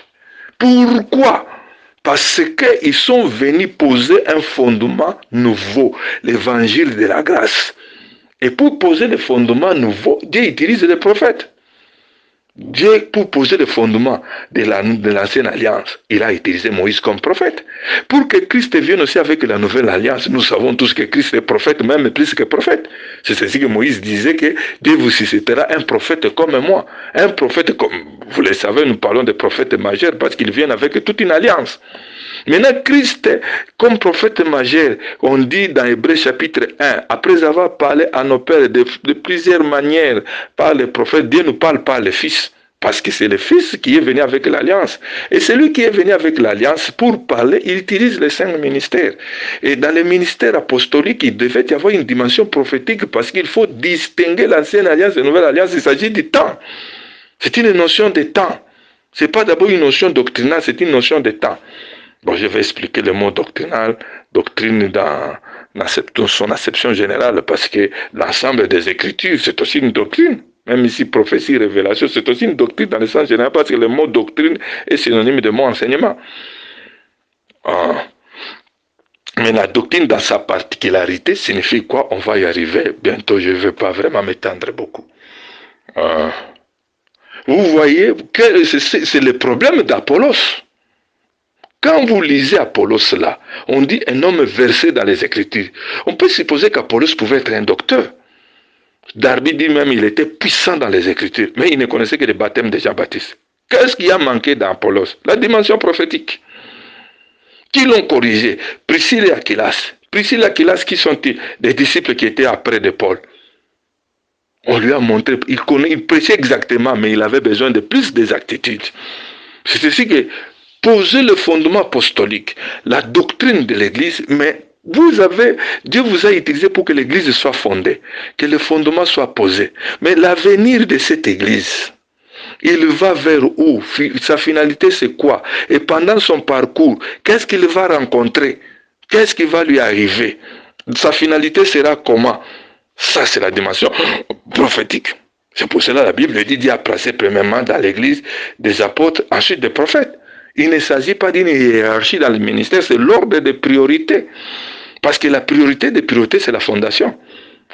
Pourquoi? Parce qu'ils sont venus poser un fondement nouveau, l'évangile de la grâce. Et pour poser le fondement nouveau, Dieu utilise les prophètes. Dieu, pour poser le fondement de l'ancienne alliance, il a utilisé Moïse comme prophète. Pour que Christ vienne aussi avec la nouvelle alliance, nous savons tous que Christ est prophète, même plus que prophète. C'est ainsi que Moïse disait que Dieu vous suscitera un prophète comme moi. Un prophète comme, vous le savez, nous parlons de prophètes majeurs parce qu'ils viennent avec toute une alliance. Maintenant, Christ, comme prophète majeur, on dit dans Hébreux chapitre 1, après avoir parlé à nos pères de plusieurs manières par les prophètes, Dieu nous parle par le Fils. Parce que c'est le Fils qui est venu avec l'Alliance. Et celui qui est venu avec l'Alliance, pour parler, il utilise les 5 ministères. Et dans les ministères apostoliques, il devait y avoir une dimension prophétique parce qu'il faut distinguer l'ancienne Alliance et la nouvelle Alliance. Il s'agit du temps. C'est une notion de temps. Ce n'est pas d'abord une notion doctrinale, c'est une notion de temps. Bon, je vais expliquer le mot doctrinal, doctrine dans son acception générale, parce que l'ensemble des Écritures, c'est aussi une doctrine. Même ici, prophétie, révélation, c'est aussi une doctrine dans le sens général, parce que le mot doctrine est synonyme de mot enseignement. Mais la doctrine, dans sa particularité, signifie quoi? On va y arriver. Bientôt, je ne vais pas vraiment m'étendre beaucoup. Vous voyez que c'est le problème d'Apollos. Quand vous lisez Apollos là, on dit un homme versé dans les Écritures. On peut supposer qu'Apollos pouvait être un docteur. Darby dit même qu'il était puissant dans les Écritures, mais il ne connaissait que le baptême de Jean-Baptiste. Qu'est-ce qui a manqué dans Apollos? La dimension prophétique. Qui l'ont corrigé? Priscille et Aquilas. Priscille et Aquilas, qui sont-ils? Des disciples qui étaient après de Paul. On lui a montré, il prêchait exactement, mais il avait besoin de plus d'exactitude. C'est ainsi que poser le fondement apostolique, la doctrine de l'Église, mais Dieu vous a utilisé pour que l'Église soit fondée, que le fondement soit posé. Mais l'avenir de cette Église, il va vers où? Sa finalité, c'est quoi? Et pendant son parcours, qu'est-ce qu'il va rencontrer? Qu'est-ce qui va lui arriver? Sa finalité sera comment? Ça, c'est la dimension prophétique. C'est pour cela que la Bible dit Dieu a placé premièrement dans l'Église des apôtres, ensuite des prophètes. Il ne s'agit pas d'une hiérarchie dans le ministère, c'est l'ordre des priorités. Parce que la priorité des priorités, c'est la fondation.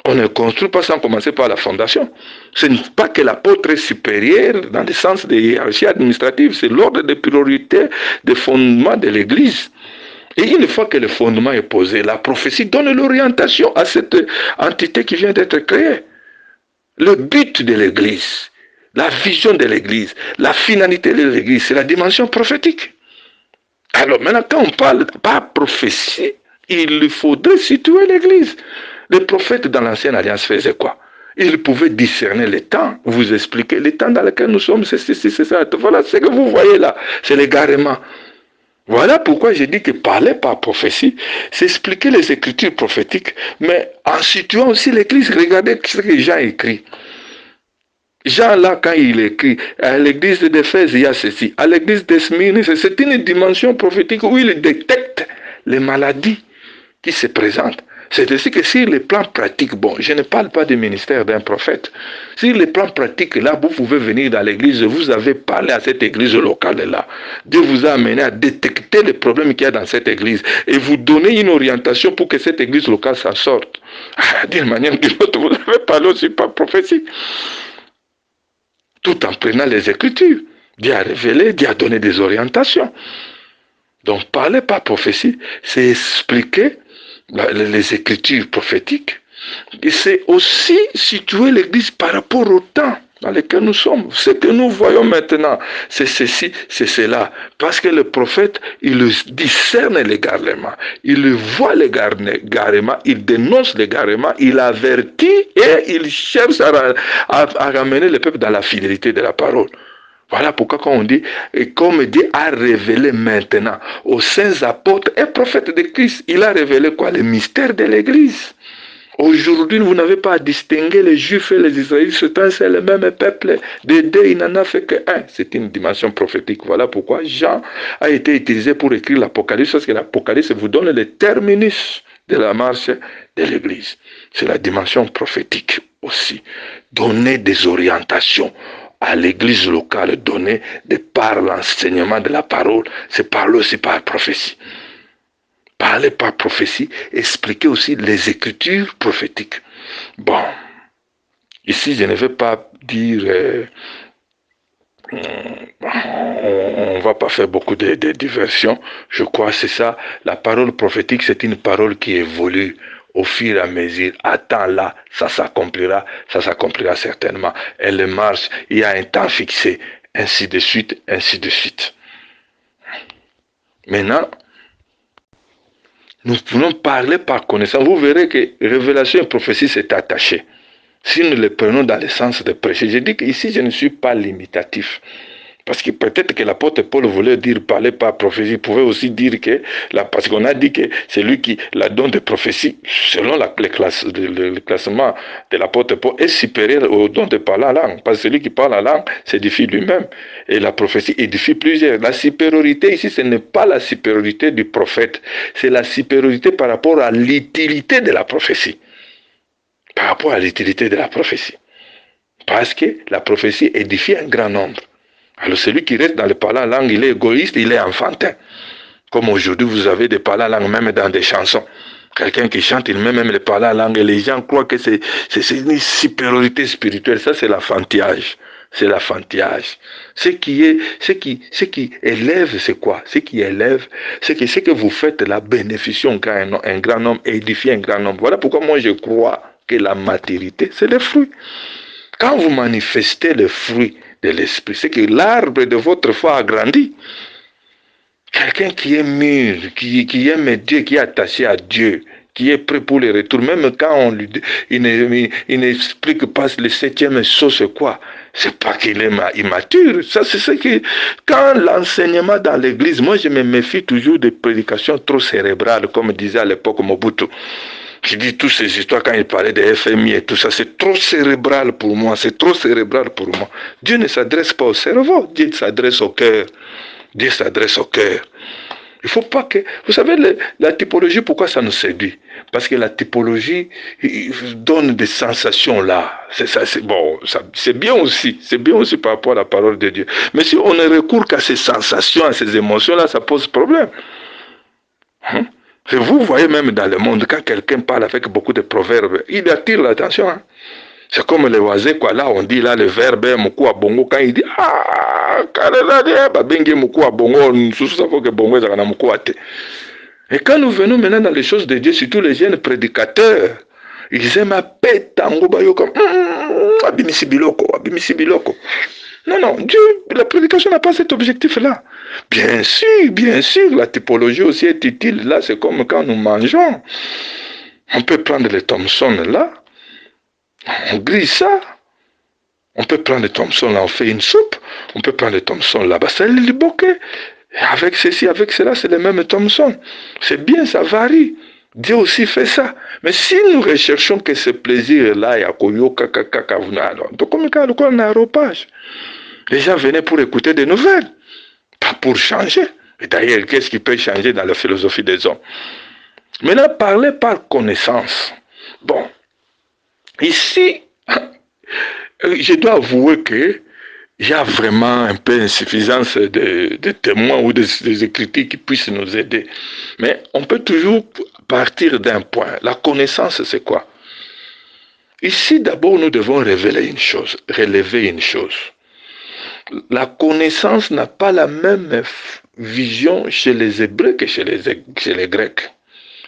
On ne construit pas sans commencer par la fondation. Ce n'est pas que l'apôtre est supérieur dans le sens de hiérarchie administrative, c'est l'ordre des priorités, des fondements de l'Église. Et une fois que le fondement est posé, la prophétie donne l'orientation à cette entité qui vient d'être créée. Le but de l'Église, la vision de l'Église, la finalité de l'Église, c'est la dimension prophétique. Alors maintenant, quand on parle pas prophétie, il faudrait situer l'Église. Les prophètes dans l'Ancienne Alliance faisaient quoi? Ils pouvaient discerner les temps, vous expliquer les temps dans lesquels nous sommes, c'est ça. Voilà ce que vous voyez là, c'est l'égarement. Voilà pourquoi j'ai dit que parler par prophétie, c'est expliquer les écritures prophétiques, mais en situant aussi l'Église. Regardez ce que Jean écrit. Jean, là, quand il écrit, à l'église d'Éphèse, il y a ceci. À l'église d'Esmyrne, c'est une dimension prophétique où il détecte les maladies qui se présentent. C'est ainsi que sur les plans pratiques, bon, je ne parle pas du ministère d'un prophète. Sur les plans pratiques, là, vous pouvez venir dans l'église, vous avez parlé à cette église locale là. Dieu vous a amené à détecter les problèmes qu'il y a dans cette église et vous donner une orientation pour que cette église locale s'en sorte. D'une manière ou d'une autre, vous avez parlé aussi par prophétie. Tout en prenant les Écritures. Dieu a révélé, Dieu a donné des orientations. Donc, parler par prophétie, c'est expliquer les Écritures prophétiques. Et c'est aussi situer l'Église par rapport au temps dans lequel nous sommes. Ce que nous voyons maintenant, c'est ceci, c'est cela. Parce que le prophète, il discerne l'égarement. Il voit l'égarement, il dénonce l'égarement, il avertit et il cherche à ramener le peuple dans la fidélité de la parole. Voilà pourquoi quand on dit, et comme Dieu a révélé maintenant aux saints apôtres et prophètes de Christ, il a révélé quoi? Le mystère de l'Église. Aujourd'hui, vous n'avez pas à distinguer les Juifs et les Israélites, c'est le même peuple. De deux, il n'en a fait qu'un. C'est une dimension prophétique. Voilà pourquoi Jean a été utilisé pour écrire l'Apocalypse, parce que l'Apocalypse vous donne le terminus de la marche de l'Église. C'est la dimension prophétique aussi. Donner des orientations à l'Église locale, donner de par l'enseignement de la parole, c'est parler aussi par prophétie. Parler par prophétie, expliquer aussi les écritures prophétiques. Bon, ici je ne vais pas dire, on ne va pas faire beaucoup de diversions, je crois que c'est ça, la parole prophétique c'est une parole qui évolue au fur et à mesure, attends-la, ça s'accomplira certainement, elle marche, il y a un temps fixé, ainsi de suite, ainsi de suite. Maintenant, nous pouvons parler par connaissance. Vous verrez que révélation et prophétie c'est attaché. Si nous le prenons dans le sens de prêcher, je dis qu'ici je ne suis pas limitatif. Parce que peut-être que l'apôtre Paul voulait dire parler par prophétie, il pouvait aussi dire que, parce qu'on a dit que c'est lui qui la donne de prophétie, selon le classement de l'apôtre Paul, est supérieur au don de parler en langue. Parce que celui qui parle en langue s'édifie lui-même. Et la prophétie édifie plusieurs. La supériorité ici, ce n'est pas la supériorité du prophète, c'est la supériorité par rapport à l'utilité de la prophétie. Par rapport à l'utilité de la prophétie. Parce que la prophétie édifie un grand nombre. Alors celui qui reste dans le parler en langue, il est égoïste, il est enfantin. Comme aujourd'hui, vous avez des parlers en langue, même dans des chansons. Quelqu'un qui chante, il met même le parler en langue, et les gens croient que c'est une supériorité spirituelle. Ça, c'est l'enfantillage. C'est l'enfantillage. Ce qui élève, c'est quoi? Ce qui élève, c'est que ce que vous faites là bénéficie un grand nombre, édifie un grand nombre. Voilà pourquoi moi je crois que la maturité, c'est le fruit. Quand vous manifestez le fruit de l'esprit, c'est que l'arbre de votre foi a grandi. Quelqu'un qui est mûr, qui aime Dieu, qui est attaché à Dieu, qui est prêt pour le retour, même quand il n'explique pas le septième saut, c'est quoi? C'est pas qu'il est immature. Ça, c'est ce que, quand l'enseignement dans l'église, moi je me méfie toujours des prédications trop cérébrales, comme disait à l'époque Mobutu. Je dis toutes ces histoires quand il parlait de FMI et tout ça, c'est trop cérébral pour moi, c'est trop cérébral pour moi. Dieu ne s'adresse pas au cerveau, Dieu s'adresse au cœur. Dieu s'adresse au cœur. Il ne faut pas que... Vous savez, la typologie, pourquoi ça nous séduit? Parce que la typologie donne des sensations là. C'est bon, c'est bien aussi. C'est bien aussi par rapport à la parole de Dieu. Mais si on ne recourt qu'à ces sensations, à ces émotions-là, ça pose problème. Et vous voyez même dans le monde, quand quelqu'un parle avec beaucoup de proverbes, il attire l'attention. C'est comme les oiseaux, quoi. Là, on dit là le verbe moukou à bongo, quand il dit et quand nous venons maintenant dans les choses de Dieu, surtout les jeunes prédicateurs, ils aiment appeler tango bayo comme abimisi biloko. Non, Dieu, la prédication n'a pas cet objectif-là. Bien sûr, la typologie aussi est utile. Là, c'est comme quand nous mangeons. On peut prendre les Thomson là, on grille ça. On peut prendre le Thomson là, on fait une soupe. On peut prendre le Thomson là-bas, c'est le bokeh. Avec ceci, avec cela, c'est le même Thomson. C'est bien, ça varie. Dieu aussi fait ça. Mais si nous recherchons que ce plaisir-là, il y a donc on a un repas. Les gens venaient pour écouter des nouvelles, pas pour changer. Et d'ailleurs, qu'est-ce qui peut changer dans la philosophie des hommes? Maintenant, parler par connaissance. Bon, ici, je dois avouer que il y a vraiment un peu insuffisance de témoins ou des écritures qui puissent nous aider. Mais on peut toujours partir d'un point. La connaissance, c'est quoi? Ici, d'abord, nous devons relever une chose. La connaissance n'a pas la même vision chez les Hébreux que chez les Grecs.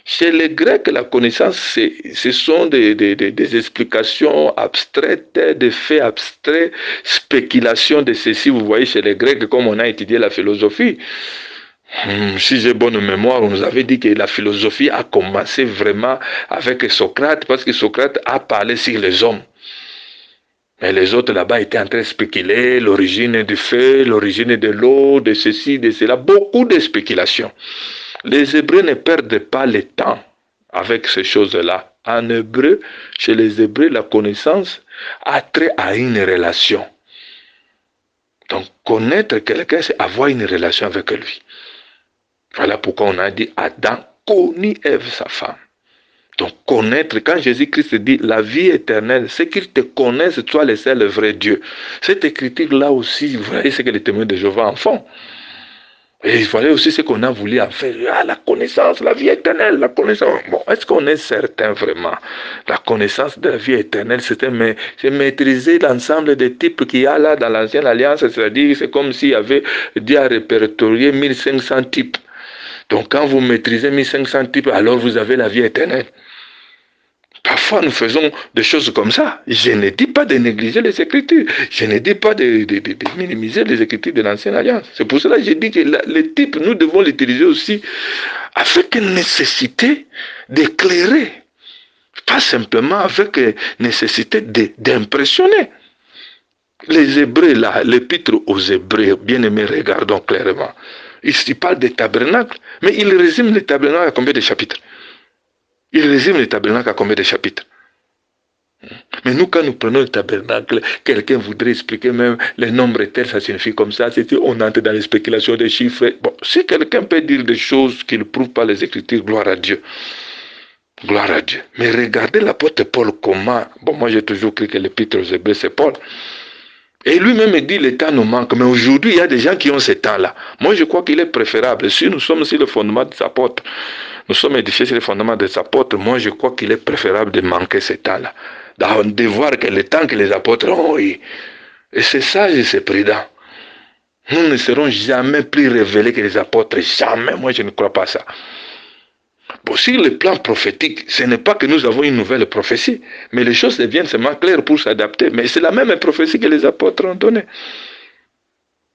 Chez les Grecs, la connaissance, ce sont des explications abstraites, des faits abstraits, spéculations de ceci. Vous voyez, chez les Grecs, comme on a étudié la philosophie, si j'ai bonne mémoire, on nous avait dit que la philosophie a commencé vraiment avec Socrate, parce que Socrate a parlé sur les hommes. Mais les autres là-bas étaient en train de spéculer l'origine du feu, l'origine de l'eau, de ceci, de cela, beaucoup de spéculations. Les Hébreux ne perdent pas le temps avec ces choses-là. En hébreu, chez les Hébreux, la connaissance a trait à une relation. Donc, connaître quelqu'un, c'est avoir une relation avec lui. Voilà pourquoi on a dit Adam connut Ève, sa femme. Donc, connaître, quand Jésus-Christ dit la vie éternelle, c'est qu'il te connaisse, toi le seul le vrai Dieu. Cette écriture-là aussi, vous voyez ce que les témoins de Jéhovah en font. Et il fallait aussi ce qu'on a voulu en faire. Ah, la connaissance, la vie éternelle, la connaissance. Bon, est-ce qu'on est certain vraiment? La connaissance de la vie éternelle, c'est maîtriser l'ensemble des types qu'il y a là dans l'ancienne alliance. C'est-à-dire, c'est comme s'il y avait dit à répertorier 1500 types. Donc, quand vous maîtrisez 1500 types, alors vous avez la vie éternelle. Parfois, nous faisons des choses comme ça. Je ne dis pas de négliger les Écritures. Je ne dis pas de minimiser les Écritures de l'Ancienne Alliance. C'est pour cela que j'ai dit que le type, nous devons l'utiliser aussi avec une nécessité d'éclairer. Pas simplement avec une nécessité d'impressionner. Les Hébreux, là, l'épître aux Hébreux, bien aimés, regardons clairement. Il parle des tabernacles, mais il résume les tabernacles à combien de chapitres? Il résume le tabernacle à combien de chapitres? Mais nous, quand nous prenons le tabernacle, quelqu'un voudrait expliquer même les nombres tels, ça signifie comme ça. On entre dans les spéculations des chiffres. Bon, si quelqu'un peut dire des choses qui ne prouvent pas les Écritures, gloire à Dieu. Gloire à Dieu. Mais regardez l'apôtre Paul comment. Bon, moi j'ai toujours cru que l'épître aux Hébreux, c'est Paul. Et lui-même dit le temps nous manque. Mais aujourd'hui, il y a des gens qui ont ce temps-là. Moi, je crois qu'il est préférable. Si nous sommes sur le fondement des apôtres, nous sommes édifiés sur le fondement des apôtres, moi, je crois qu'il est préférable de manquer ce temps-là. De voir que le temps que les apôtres ont eu. Et c'est sage et c'est prudent. Nous ne serons jamais plus révélés que les apôtres. Jamais. Moi, je ne crois pas ça. Bon, sur le plan prophétique, ce n'est pas que nous avons une nouvelle prophétie, mais les choses deviennent seulement claires pour s'adapter. Mais c'est la même prophétie que les apôtres ont donnée.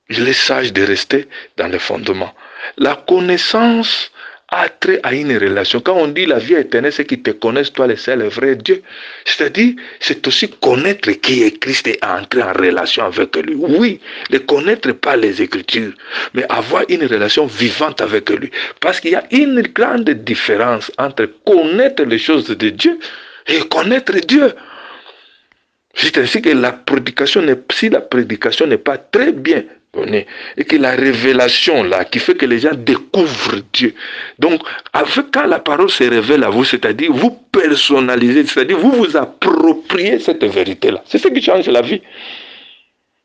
Il est sage de rester dans le fondement. La connaissance a trait à une relation. Quand on dit la vie éternelle, c'est qu'ils te connaissent, toi, le seul vrai Dieu. C'est-à-dire, c'est aussi connaître qui est Christ et entrer en relation avec lui. Oui, ne connaître pas les Écritures, mais avoir une relation vivante avec lui. Parce qu'il y a une grande différence entre connaître les choses de Dieu et connaître Dieu. C'est ainsi que si la prédication n'est pas très bien donnée, et que la révélation là, qui fait que les gens découvrent Dieu. Donc, quand la parole se révèle à vous, c'est-à-dire vous personnalisez, c'est-à-dire vous vous appropriez cette vérité-là. C'est ce qui change la vie.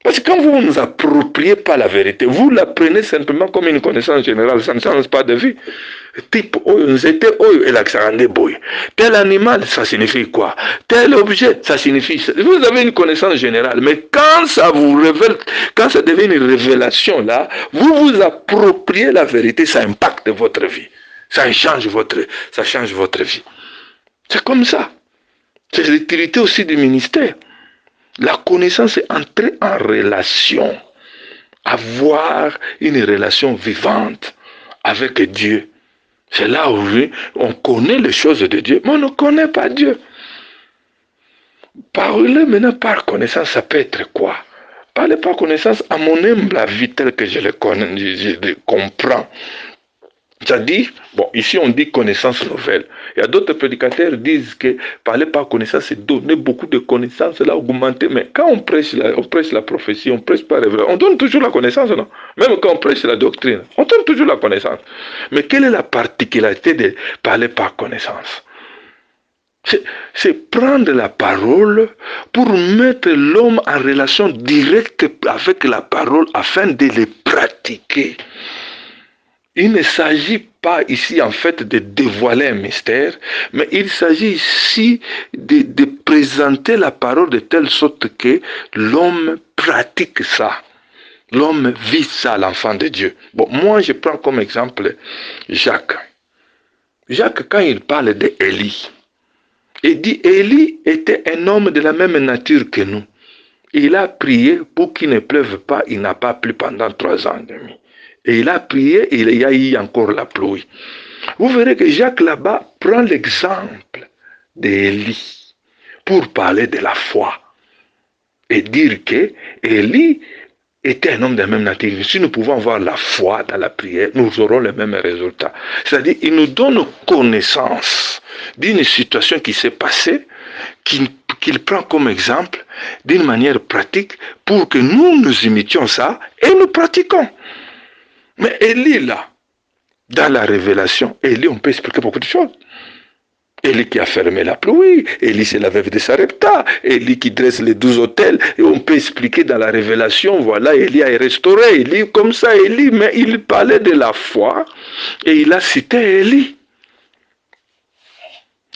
Parce que quand vous ne vous appropriez pas la vérité, vous la prenez simplement comme une connaissance générale, ça ne change pas de vie. Type, tel animal, ça signifie quoi? Tel objet, ça signifie... Vous avez une connaissance générale, mais quand ça vous révèle, quand ça devient une révélation là, vous vous appropriez la vérité, ça impacte votre vie. Ça change votre vie. C'est comme ça. C'est l'utilité aussi du ministère. La connaissance, c'est entrer en relation, avoir une relation vivante avec Dieu. C'est là où on connaît les choses de Dieu, mais on ne connaît pas Dieu. Parler maintenant par connaissance, ça peut être quoi? Parler par connaissance à mon humble avis tel que je le connais, je le comprends. C'est-à-dire, bon, ici on dit connaissance nouvelle. Il y a d'autres prédicateurs qui disent que parler par connaissance, c'est donner beaucoup de connaissances, là, augmenter. Mais quand on prêche la prophétie, on prêche pas la révélation, on donne toujours la connaissance, non? Même quand on prêche la doctrine, on donne toujours la connaissance. Mais quelle est la particularité de parler par connaissance? C'est prendre la parole pour mettre l'homme en relation directe avec la parole afin de les pratiquer. Il ne s'agit pas ici en fait de dévoiler un mystère, mais il s'agit ici de présenter la parole de telle sorte que l'homme pratique ça. L'homme vit ça, l'enfant de Dieu. Bon, moi je prends comme exemple Jacques. Jacques, quand il parle d'Élie, il dit Élie était un homme de la même nature que nous. Il a prié pour qu'il ne pleuve pas, il n'a pas plu pendant 3 ans et demi. Et il a prié et il y a eu encore la pluie. Vous verrez que Jacques là-bas prend l'exemple d'Élie pour parler de la foi. Et dire que Élie était un homme de la même nature. Si nous pouvons avoir la foi dans la prière, nous aurons le même résultat. C'est-à-dire, il nous donne connaissance d'une situation qui s'est passée, qu'il prend comme exemple d'une manière pratique pour que nous imitions ça et nous pratiquons. Mais Élie, là, dans la révélation, Élie, on peut expliquer beaucoup de choses. Élie qui a fermé la pluie, Élie c'est la veuve de Sarepta, Élie qui dresse les 12 autels, et on peut expliquer dans la révélation, voilà, Élie a restauré, Élie comme ça, Élie, mais il parlait de la foi, et il a cité Élie.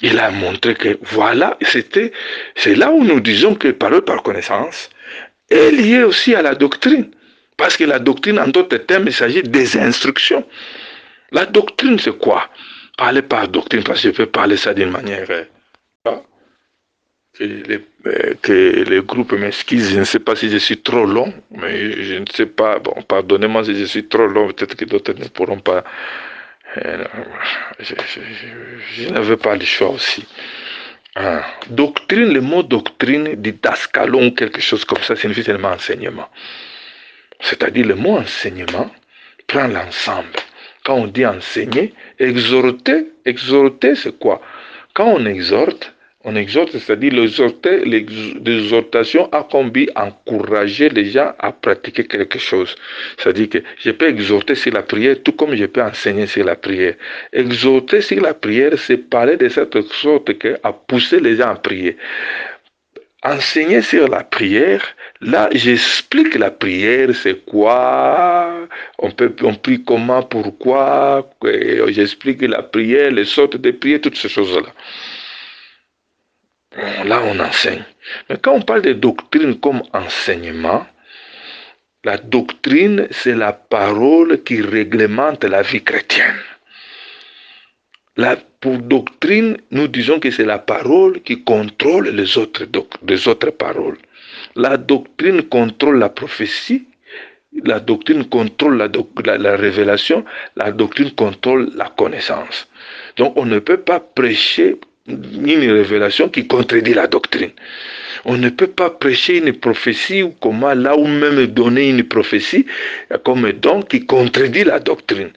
Il a montré que, voilà, c'est là où nous disons que parole par connaissance est liée aussi à la doctrine. Parce que la doctrine, en d'autres termes, il s'agit des instructions. La doctrine, c'est quoi? Parler par doctrine, parce que je peux parler ça d'une manière... que les groupes m'excusent, je ne sais pas si je suis trop long, mais je ne sais pas, bon, pardonnez-moi si je suis trop long, peut-être que d'autres ne pourront pas... je n'avais pas le choix aussi. Doctrine, le mot doctrine, didascalon, quelque chose comme ça, signifie seulement enseignement. C'est-à-dire le mot enseignement prend l'ensemble. Quand on dit enseigner, exhorter c'est quoi? Quand on exhorte, c'est-à-dire l'exhortation a combi encourager les gens à pratiquer quelque chose. C'est-à-dire que je peux exhorter sur la prière tout comme je peux enseigner sur la prière. Exhorter sur la prière, c'est parler de cette sorte à pousser les gens à prier. Enseigner sur la prière, là j'explique la prière, c'est quoi, on prie comment, pourquoi, j'explique la prière, les sortes de prières, toutes ces choses-là. Là on enseigne. Mais quand on parle de doctrine comme enseignement, la doctrine c'est la parole qui réglemente la vie chrétienne. Pour doctrine, nous disons que c'est la parole qui contrôle les autres paroles. La doctrine contrôle la prophétie, la doctrine contrôle la révélation, la doctrine contrôle la connaissance. Donc on ne peut pas prêcher une révélation qui contredit la doctrine. On ne peut pas prêcher une prophétie ou comment là ou même donner une prophétie comme don qui contredit la doctrine.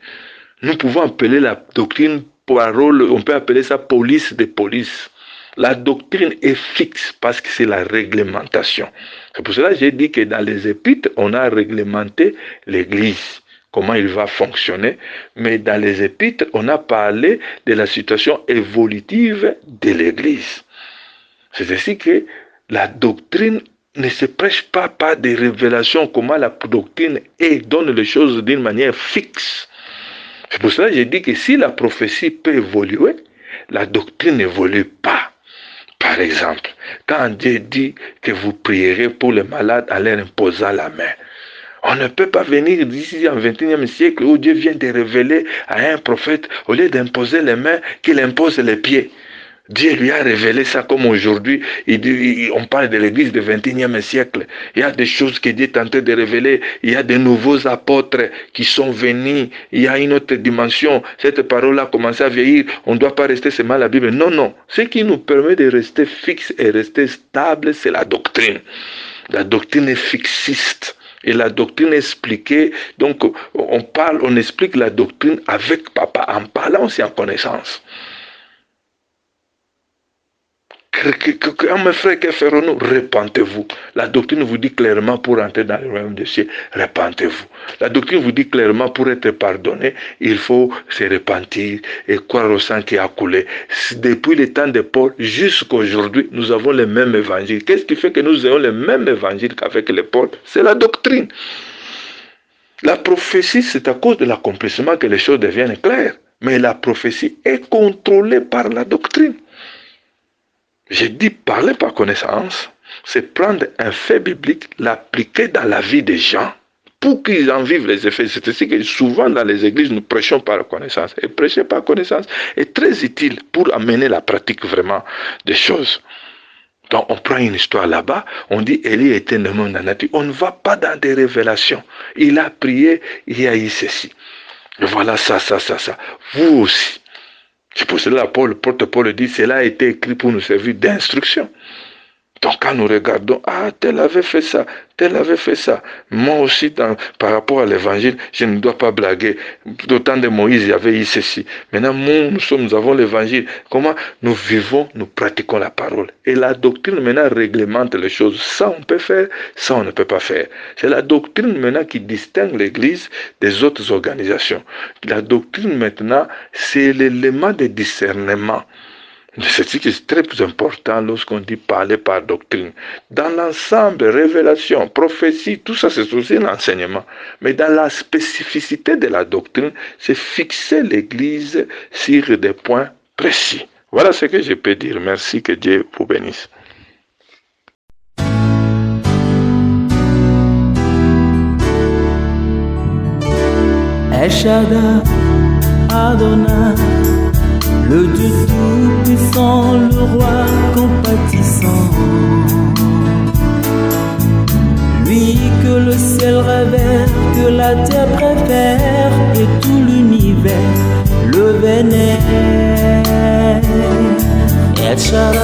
Nous pouvons appeler la doctrine parole, on peut appeler ça police de police. La doctrine est fixe parce que c'est la réglementation. C'est pour cela que j'ai dit que dans les épîtres, on a réglementé l'Église, comment il va fonctionner. Mais dans les épîtres, on a parlé de la situation évolutive de l'Église. C'est ainsi que la doctrine ne se prêche pas par des révélations, comment la doctrine donne les choses d'une manière fixe. C'est pour cela que j'ai dit que si la prophétie peut évoluer, la doctrine n'évolue pas. Par exemple, quand Dieu dit que vous prierez pour les malades en leur imposant la main, on ne peut pas venir d'ici en 21e siècle où Dieu vient de révéler à un prophète, au lieu d'imposer les mains, qu'il impose les pieds. Dieu lui a révélé ça comme aujourd'hui. On parle de l'église du 21e siècle. Il y a des choses que Dieu est en train de révéler. Il y a de nouveaux apôtres qui sont venus. Il y a une autre dimension. Cette parole-là a commencé à vieillir. On ne doit pas rester seulement à la Bible. Non, non. Ce qui nous permet de rester fixe et rester stable, c'est la doctrine. La doctrine est fixiste. Et la doctrine est expliquée. Donc, on explique la doctrine avec papa, en parlant aussi en connaissance. Mes frères, que ferons-nous? Repentez-vous. La doctrine vous dit clairement pour entrer dans le royaume des cieux, repentez-vous. La doctrine vous dit clairement pour être pardonné, il faut se repentir et croire au sang qui a coulé. Depuis le temps de Paul jusqu'à aujourd'hui, nous avons le même évangile. Qu'est-ce qui fait que nous ayons le même évangile qu'avec les Paul? C'est la doctrine. La prophétie, c'est à cause de l'accomplissement que les choses deviennent claires. Mais la prophétie est contrôlée par la doctrine. J'ai dit parler par connaissance, c'est prendre un fait biblique, l'appliquer dans la vie des gens pour qu'ils en vivent les effets. C'est ainsi que souvent dans les églises, nous prêchons par connaissance. Et prêcher par connaissance est très utile pour amener la pratique vraiment des choses. Donc on prend une histoire là-bas, on dit Élie était un homme dans la nature. On ne va pas dans des révélations. Il a prié, il y a eu ceci. Et voilà ça. Vous aussi. C'est pour cela que l'apôtre Paul dit, cela a été écrit pour nous servir d'instruction. Donc quand nous regardons, ah, tel avait fait ça, tel avait fait ça. Moi aussi, par rapport à l'évangile, je ne dois pas blaguer. Au temps de Moïse, il y avait eu ceci. Maintenant, nous avons l'évangile. Comment nous vivons, nous pratiquons la parole. Et la doctrine maintenant réglemente les choses. Ça, on peut faire, ça, on ne peut pas faire. C'est la doctrine maintenant qui distingue l'Église des autres organisations. La doctrine maintenant, c'est l'élément de discernement. C'est ce qui est très important lorsqu'on dit parler par doctrine. Dans l'ensemble, révélation, prophétie, tout ça c'est aussi l'enseignement. Mais dans la spécificité de la doctrine, c'est fixer l'Église sur des points précis. Voilà ce que je peux dire. Merci, que Dieu vous bénisse. El Shaddai, Adonai, le Dieu tout-puissant, le roi compatissant. Lui que le ciel révère, que la terre préfère, et tout l'univers le vénère. El Shaddai,